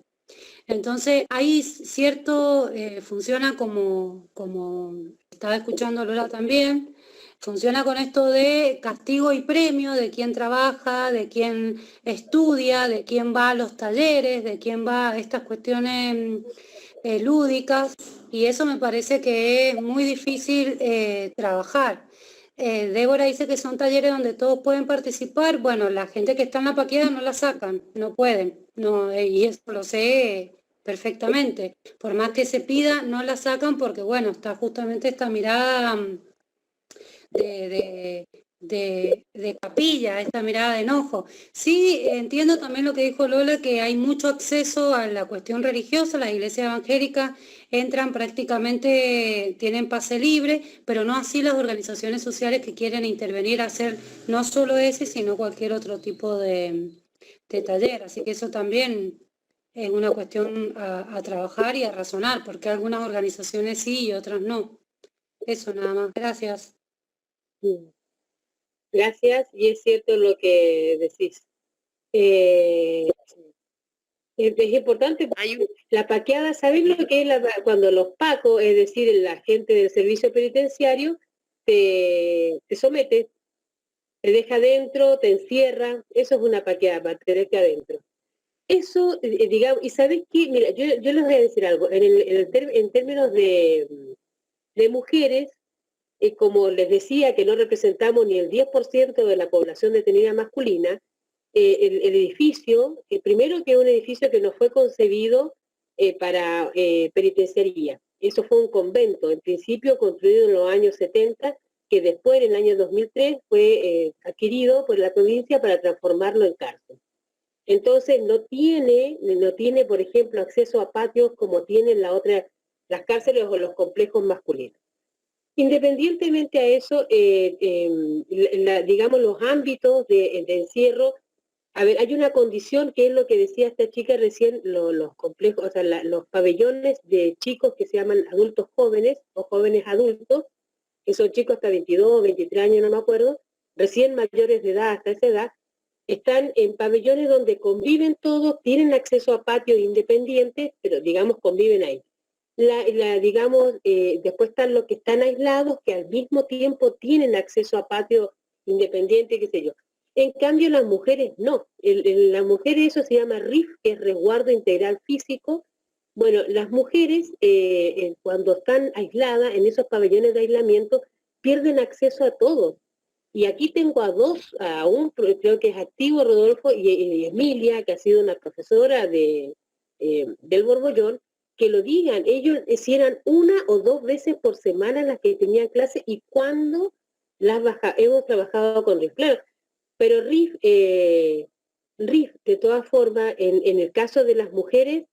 Entonces, ahí cierto, funciona como estaba escuchando Lola también, funciona con esto de castigo y premio, de quién trabaja, de quién estudia, de quién va a los talleres, de quién va a estas cuestiones lúdicas, y eso me parece que es muy difícil trabajar. Débora dice que son talleres donde todos pueden participar. Bueno, la gente que está en la paqueada no la sacan, no pueden, no, y eso lo sé perfectamente. Por más que se pida, no la sacan porque, bueno, está justamente esta mirada de capilla, esta mirada de enojo. Sí, entiendo también lo que dijo Lola, que hay mucho acceso a la cuestión religiosa, las iglesias evangélicas entran prácticamente, tienen pase libre, pero no así las organizaciones sociales que quieren intervenir a hacer no solo ese, sino cualquier otro tipo de taller. Así que eso también es una cuestión a trabajar y a razonar, porque algunas organizaciones sí y otras no. Eso nada más. Gracias. Gracias, y es cierto lo que decís. Es importante, la paqueada, ¿sabés lo que es cuando los pacos, es decir, la gente del servicio penitenciario, te somete, te deja adentro, te encierra? Eso es una paqueada, para tenerte adentro. Eso, digamos, y ¿sabés qué? Mira, yo les voy a decir algo, en términos de mujeres, como les decía, que no representamos ni el 10% de la población detenida masculina, el edificio, primero que es un edificio que no fue concebido para penitenciaría. Eso fue un convento, en principio construido en los años 70, que después, en el año 2003, fue adquirido por la provincia para transformarlo en cárcel. Entonces no tiene, por ejemplo, acceso a patios como tienen las cárceles o los complejos masculinos. Independientemente a eso, digamos, los ámbitos de encierro, a ver, hay una condición que es lo que decía esta chica recién, los complejos, o sea, los pabellones de chicos que se llaman adultos jóvenes o jóvenes adultos, que son chicos hasta 22, 23 años, no me acuerdo, recién mayores de edad, hasta esa edad, están en pabellones donde conviven todos, tienen acceso a patios independientes, pero digamos conviven ahí. Digamos, después están los que están aislados, que al mismo tiempo tienen acceso a patios independientes, qué sé yo. En cambio, las mujeres no. Las mujeres eso se llama RIF, que es resguardo integral físico. Bueno, las mujeres cuando están aisladas en esos pabellones de aislamiento pierden acceso a todo. Y aquí tengo a un creo que es activo, Rodolfo, y Emilia, que ha sido una profesora del Borbollón, que lo digan. Ellos hicieran 1 o 2 veces por semana las que tenían clase y cuando hemos trabajado con RIF. Claro, pero RIF, de todas formas, en el caso de las mujeres,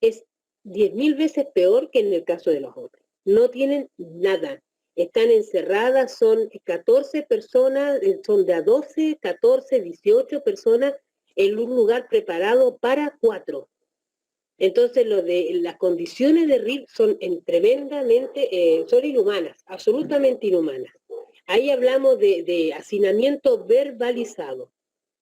es 10.000 veces peor que en el caso de los hombres. No tienen nada. Están encerradas, son 14 personas, son de a 12, 14, 18 personas en un lugar preparado para 4. Entonces, las condiciones de RIF son tremendamente, son inhumanas, absolutamente inhumanas. Ahí hablamos de hacinamiento verbalizado.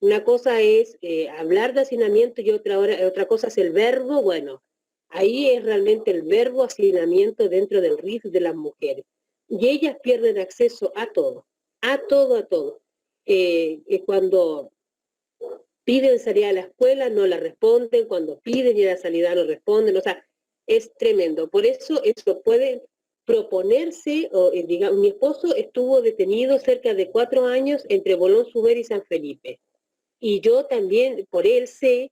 Una cosa es hablar de hacinamiento y otra cosa es el verbo. Bueno, ahí es realmente el verbo hacinamiento dentro del RIF de las mujeres. Y ellas pierden acceso a todo, a todo, a todo. Cuando piden salir a la escuela, no la responden, cuando piden ir a la salida no responden, o sea, es tremendo. Por eso puede proponerse, digamos, mi esposo estuvo detenido cerca de 4 años entre Bolón-Suber y San Felipe. Y yo también, por él, sé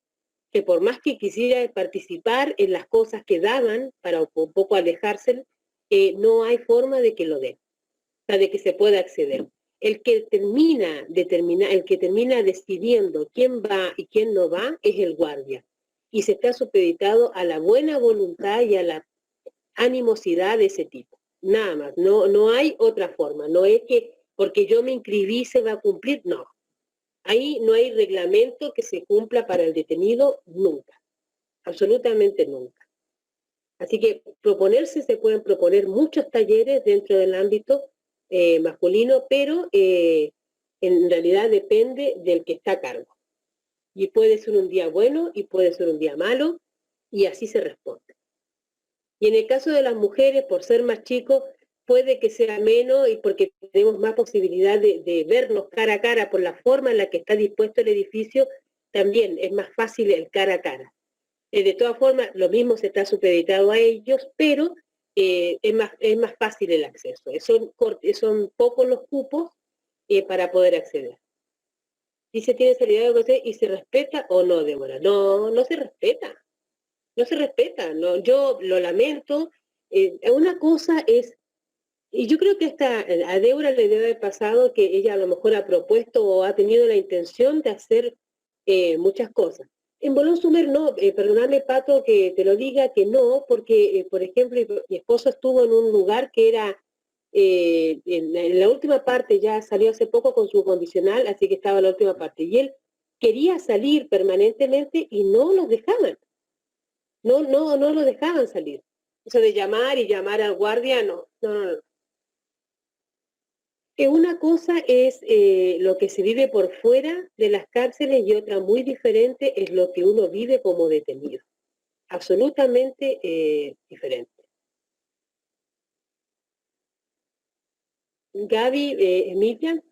que por más que quisiera participar en las cosas que daban, para un poco alejarse, no hay forma de que lo den, o sea, de que se pueda acceder. El que termina decidiendo quién va y quién no va es el guardia. Y se está supeditado a la buena voluntad y a la animosidad de ese tipo. Nada más, no hay otra forma. No es que porque yo me inscribí se va a cumplir, no. Ahí no hay reglamento que se cumpla para el detenido nunca, absolutamente nunca. Así que se pueden proponer muchos talleres dentro del ámbito masculino, pero en realidad depende del que está a cargo. Y puede ser un día bueno y puede ser un día malo, y así se responde. Y en el caso de las mujeres, por ser más chicos, puede que sea menos y porque tenemos más posibilidad de vernos cara a cara por la forma en la que está dispuesto el edificio, también es más fácil el cara a cara. De todas formas, lo mismo se está supeditado a ellos, pero es más fácil el acceso. Son pocos los cupos para poder acceder. Y se tiene salida de y se respeta o no, Débora. No se respeta. No se respeta. No, yo lo lamento. Una cosa es, y yo creo que a Débora le debe haber pasado que ella a lo mejor ha propuesto o ha tenido la intención de hacer muchas cosas. En Bolón-Sumer no, perdóname Pato que te lo diga que no, porque por ejemplo mi esposo estuvo en un lugar que era, en la última parte, ya salió hace poco con su condicional, así que estaba en la última parte, y él quería salir permanentemente y no los dejaban, no los dejaban salir. Eso de llamar y llamar al guardia, no. Una cosa es lo que se vive por fuera de las cárceles y otra muy diferente es lo que uno vive como detenido. Absolutamente diferente. Gaby, Emilia.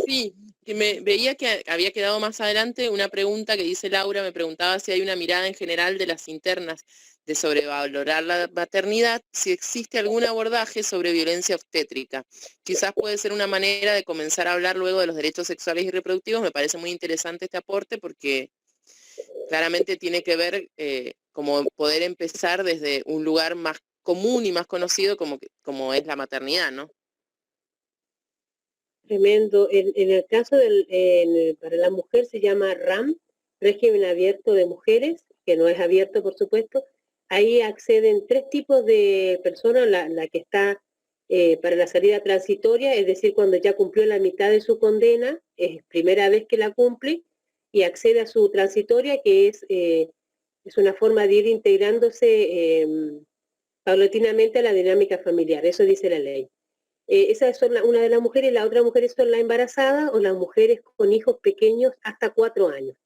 Sí, que me veía que había quedado más adelante una pregunta que dice Laura, me preguntaba si hay una mirada en general de las internas de sobrevalorar la maternidad, si existe algún abordaje sobre violencia obstétrica. Quizás puede ser una manera de comenzar a hablar luego de los derechos sexuales y reproductivos. Me parece muy interesante este aporte porque claramente tiene que ver como poder empezar desde un lugar más común y más conocido como es la maternidad, ¿no? Tremendo. En el caso para la mujer se llama RAM, régimen abierto de mujeres, que no es abierto por supuesto. Ahí acceden 3 tipos de personas, la que está para la salida transitoria, es decir, cuando ya cumplió la mitad de su condena, es primera vez que la cumple, y accede a su transitoria, que es una forma de ir integrándose paulatinamente a la dinámica familiar, eso dice la ley. Esa es una de las mujeres, la otra mujer son las embarazadas o las mujeres con hijos pequeños hasta 4 años.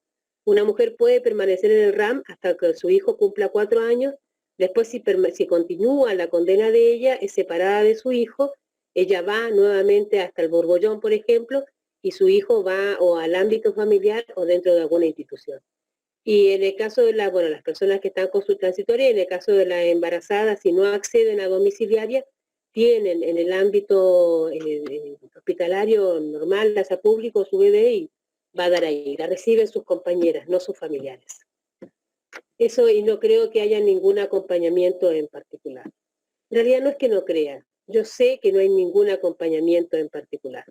Una mujer puede permanecer en el RAM hasta que su hijo cumpla 4 años, después si continúa la condena de ella, es separada de su hijo, ella va nuevamente hasta el Borbollón, por ejemplo, y su hijo va o al ámbito familiar o dentro de alguna institución. Y en el caso de las personas que están con su transitoria, en el caso de las embarazadas, si no acceden a domiciliaria, tienen en el ámbito hospitalario normal, ya sea público, su bebé, y va a dar ahí. La reciben sus compañeras, no sus familiares. Eso, y no creo que haya ningún acompañamiento en particular. En realidad no es que no crea, yo sé que no hay ningún acompañamiento en particular.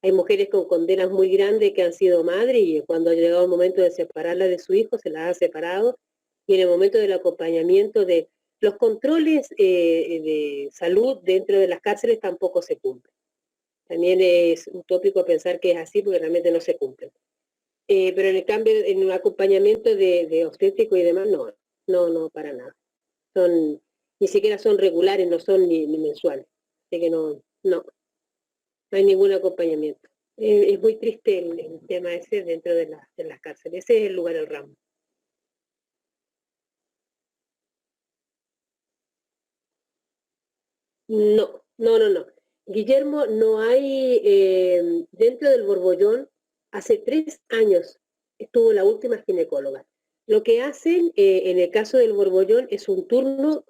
Hay mujeres con condenas muy grandes que han sido madres y cuando ha llegado el momento de separarla de su hijo, se las ha separado, y en el momento del acompañamiento de los controles de salud dentro de las cárceles tampoco se cumplen. También es utópico pensar que es así porque realmente no se cumplen. Pero en el cambio, en un acompañamiento de obstétrico y demás, no, para nada. Ni siquiera son regulares, no son ni mensuales. Así que no hay ningún acompañamiento. Es muy triste el tema ese dentro de las cárceles. Ese es el lugar del ramo. No. Guillermo, no hay, dentro del Borbollón, hace 3 años estuvo la última ginecóloga. Lo que hacen en el caso del Borbollón es un turno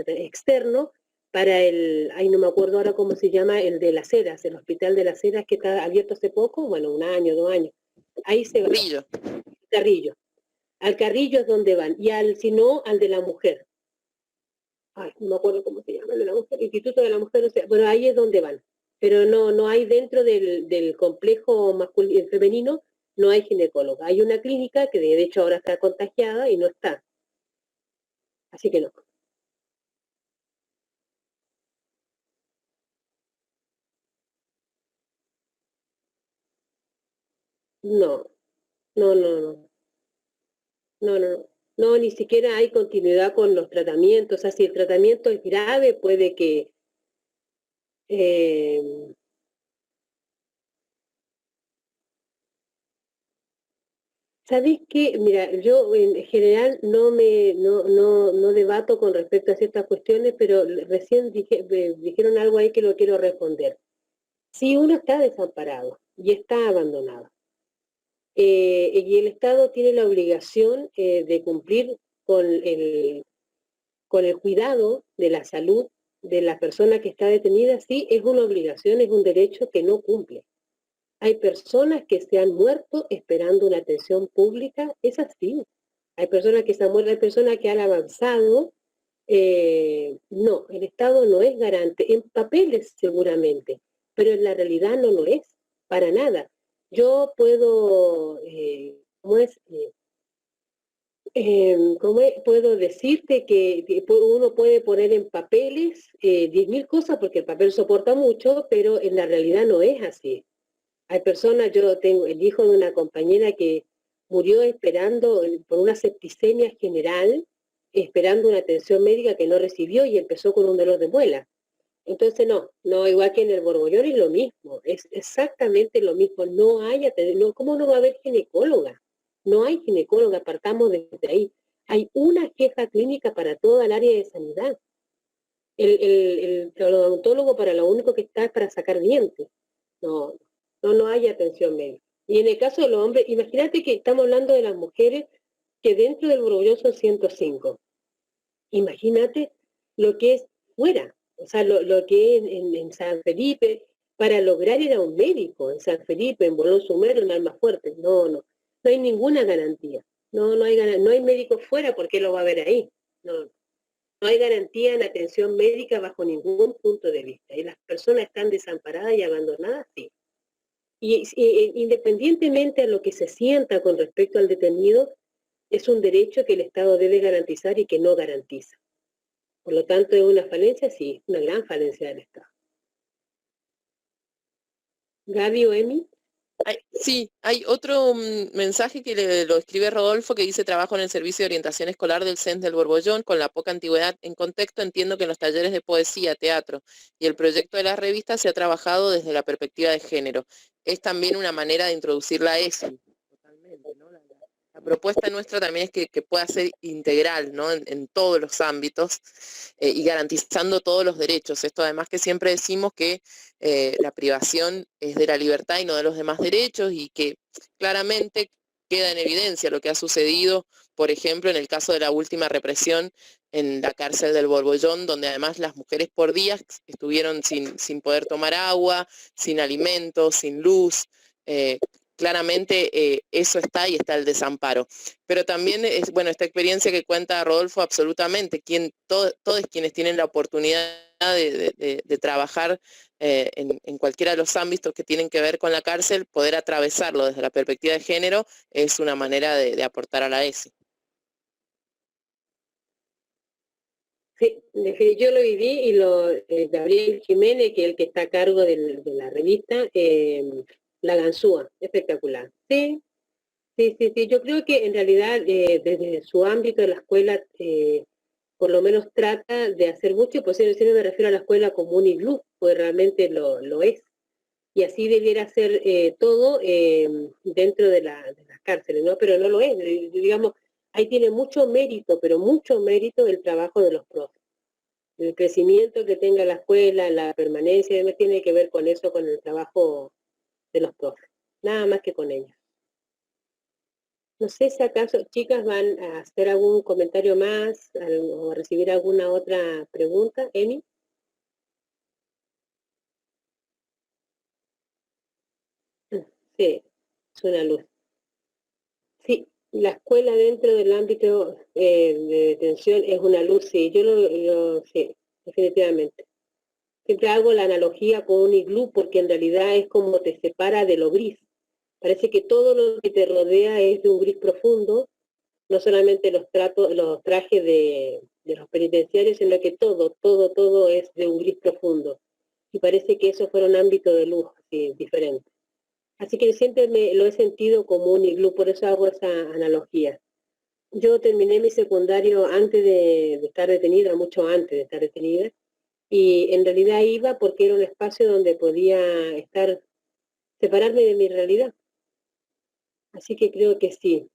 externo para ahí no me acuerdo ahora cómo se llama, el de Las Heras, el Hospital de Las Heras, que está abierto hace poco, 1 año, 2 años. Ahí se va. Carrillo. Al Carrillo es donde van, y si no, al de la mujer. Ay, no me acuerdo cómo se llama, el de la mujer, Instituto de la Mujer, no sé, bueno, ahí es donde van. Pero no hay dentro del complejo masculino femenino, no hay ginecóloga. Hay una clínica que de hecho ahora está contagiada y no está. Así que no. No. No, ni siquiera hay continuidad con los tratamientos. O sea, si el tratamiento es grave, puede que ¿sabéis qué? Mira, yo en general no debato con respecto a ciertas cuestiones, pero recién dijeron algo ahí que lo quiero responder. Si uno está desamparado y está abandonado, y el Estado tiene la obligación de cumplir con el cuidado de la salud de la persona que está detenida, sí, es una obligación, es un derecho que no cumple. Hay personas que se han muerto esperando una atención pública, es así. Hay personas que se han muerto, hay personas que han avanzado. No, el Estado no es garante, en papeles seguramente, pero en la realidad no lo es, para nada. Yo puedo, puedo decirte que uno puede poner en papeles 10.000 cosas porque el papel soporta mucho, pero en la realidad no es así. Hay personas, yo tengo el hijo de una compañera que murió esperando por una septicemia general, esperando una atención médica que no recibió y empezó con un dolor de muela. Entonces no, igual que en el Borbollón es lo mismo, es exactamente lo mismo. ¿Cómo no va a haber ginecóloga? No hay ginecóloga, partamos desde ahí. Hay una jefa clínica para toda el área de sanidad. El odontólogo para lo único que está es para sacar dientes. No hay atención médica. Y en el caso de los hombres, imagínate que estamos hablando de las mujeres que dentro del Borbollón son 105. Imagínate lo que es fuera, o sea, lo que es en San Felipe, para lograr ir a un médico en San Felipe, en Bolón Sumero, en Almafuerte. No hay ninguna garantía. No hay médico fuera, porque lo va a ver ahí. No hay garantía en atención médica bajo ningún punto de vista. Y las personas están desamparadas y abandonadas, sí. Y independientemente a lo que se sienta con respecto al detenido, es un derecho que el Estado debe garantizar y que no garantiza. Por lo tanto, es una falencia, sí, una gran falencia del Estado. Gaby o Emi. Sí, hay otro mensaje que lo escribe Rodolfo que dice: trabajo en el servicio de orientación escolar del CENS del Borbollón, con la poca antigüedad en contexto entiendo que en los talleres de poesía, teatro y el proyecto de las revistas se ha trabajado desde la perspectiva de género. Es también una manera de introducir la ESI. Totalmente, ¿no? La propuesta nuestra también es que pueda ser integral, ¿no? En todos los ámbitos y garantizando todos los derechos. Esto además que siempre decimos que la privación es de la libertad y no de los demás derechos, y que claramente queda en evidencia lo que ha sucedido, por ejemplo, en el caso de la última represión en la cárcel del Borbollón, donde además las mujeres por días estuvieron sin poder tomar agua, sin alimentos, sin luz. Claramente eso está, y está el desamparo. Pero también es, bueno, esta experiencia que cuenta Rodolfo, absolutamente, todos quienes tienen la oportunidad de trabajar en cualquiera de los ámbitos que tienen que ver con la cárcel, poder atravesarlo desde la perspectiva de género es una manera de aportar a la ESI. Sí, yo lo viví y Gabriel Jiménez, que es el que está a cargo de la revista, La Ganzúa, espectacular. Sí, yo creo que en realidad desde su ámbito de la escuela, por lo menos trata de hacer mucho, pues si no me refiero a la escuela como un iglú, pues realmente lo es. Y así debiera ser todo dentro de las cárceles, ¿no? Pero no lo es, digamos, ahí tiene mucho mérito, pero mucho mérito el trabajo de los profes. El crecimiento que tenga la escuela, la permanencia, además tiene que ver con eso, con el trabajo de los profes, nada más que con ellos. No sé si acaso, chicas, van a hacer algún comentario más o recibir alguna otra pregunta. Emi. Sí, es una luz. Sí, la escuela dentro del ámbito de detención es una luz, sí, sí, definitivamente. Siempre hago la analogía con un iglú porque en realidad es como te separa de lo gris. Parece que todo lo que te rodea es de un gris profundo, no solamente los trajes de los penitenciarios, sino que todo es de un gris profundo. Y parece que eso fuera un ámbito de luz así, diferente. Así que siempre lo he sentido como un iglú, por eso hago esa analogía. Yo terminé mi secundario antes de estar detenida, mucho antes de estar detenida, y en realidad iba porque era un espacio donde podía separarme de mi realidad. Así que creo que sí,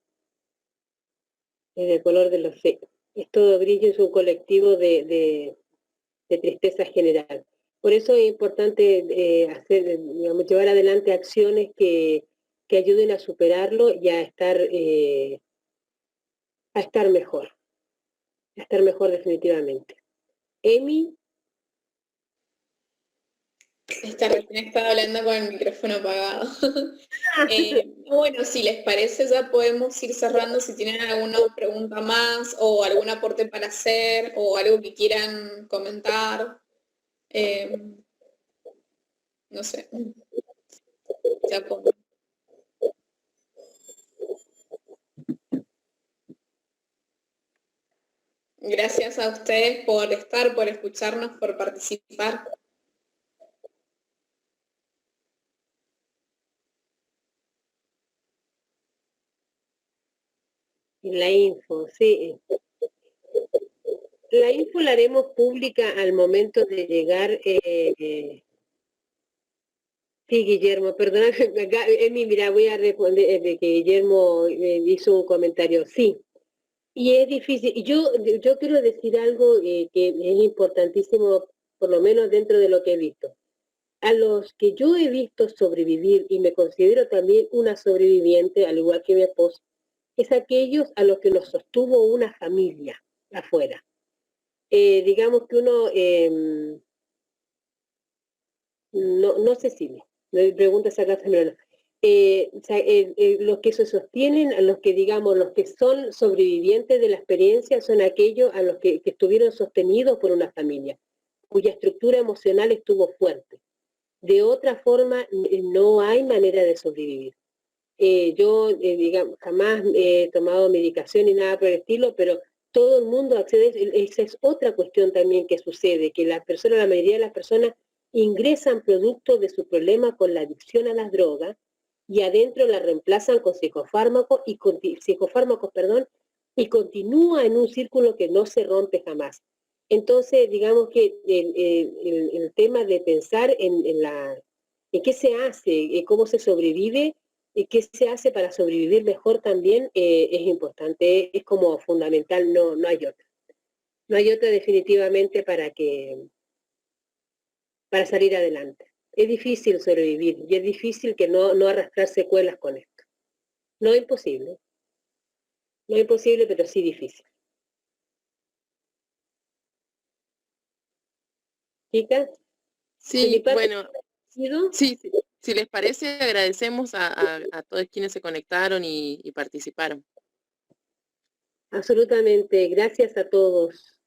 es el color de los fe. Es todo brillo, es un colectivo de tristeza general. Por eso es importante llevar adelante acciones que ayuden a superarlo y a estar mejor. A estar mejor definitivamente. Emi. Recién estaba hablando con el micrófono apagado. Bueno, si les parece, ya podemos ir cerrando. Si tienen alguna pregunta más o algún aporte para hacer o algo que quieran comentar. No sé. Ya pongo. Gracias a ustedes por estar, por escucharnos, por participar. La info, sí. La info la haremos pública al momento de llegar. Sí, Guillermo, perdóname, Emi, mira, voy a responder de que Guillermo hizo un comentario. Sí, y es difícil. Y yo quiero decir algo que es importantísimo, por lo menos dentro de lo que he visto. A los que yo he visto sobrevivir, y me considero también una sobreviviente, al igual que mi esposo, es aquellos a los que los sostuvo una familia afuera. Digamos que uno, no sé si me preguntas acá, los que se sostienen, a los que digamos, los que son sobrevivientes de la experiencia, son aquellos a los que estuvieron sostenidos por una familia, cuya estructura emocional estuvo fuerte. De otra forma, no hay manera de sobrevivir. Yo, digamos, jamás he tomado medicación ni nada por el estilo, pero todo el mundo accede, esa es otra cuestión también que sucede, que la mayoría de las personas ingresan producto de su problema con la adicción a las drogas y adentro la reemplazan con psicofármacos y continúa en un círculo que no se rompe jamás. Entonces, digamos que el tema de pensar en qué se hace, cómo se sobrevive, qué se hace para sobrevivir mejor también es importante, es como fundamental, no hay otra. No hay otra definitivamente para salir adelante. Es difícil sobrevivir y es difícil que no arrastrar secuelas con esto. No es imposible. No es imposible, pero sí difícil. ¿Chicas? Sí, bueno, sí, si les parece, agradecemos a todos quienes se conectaron y participaron. Absolutamente, gracias a todos.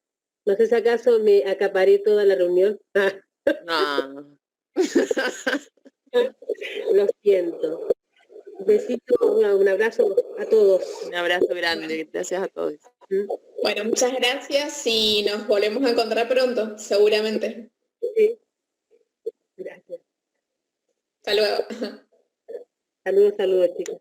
No sé si acaso me acaparé toda la reunión. No. Lo siento. Un besito, un abrazo a todos. Un abrazo grande, gracias a todos. Bueno, muchas gracias y nos volvemos a encontrar pronto, seguramente. Sí. Gracias. Hasta luego. Saludos, chicos.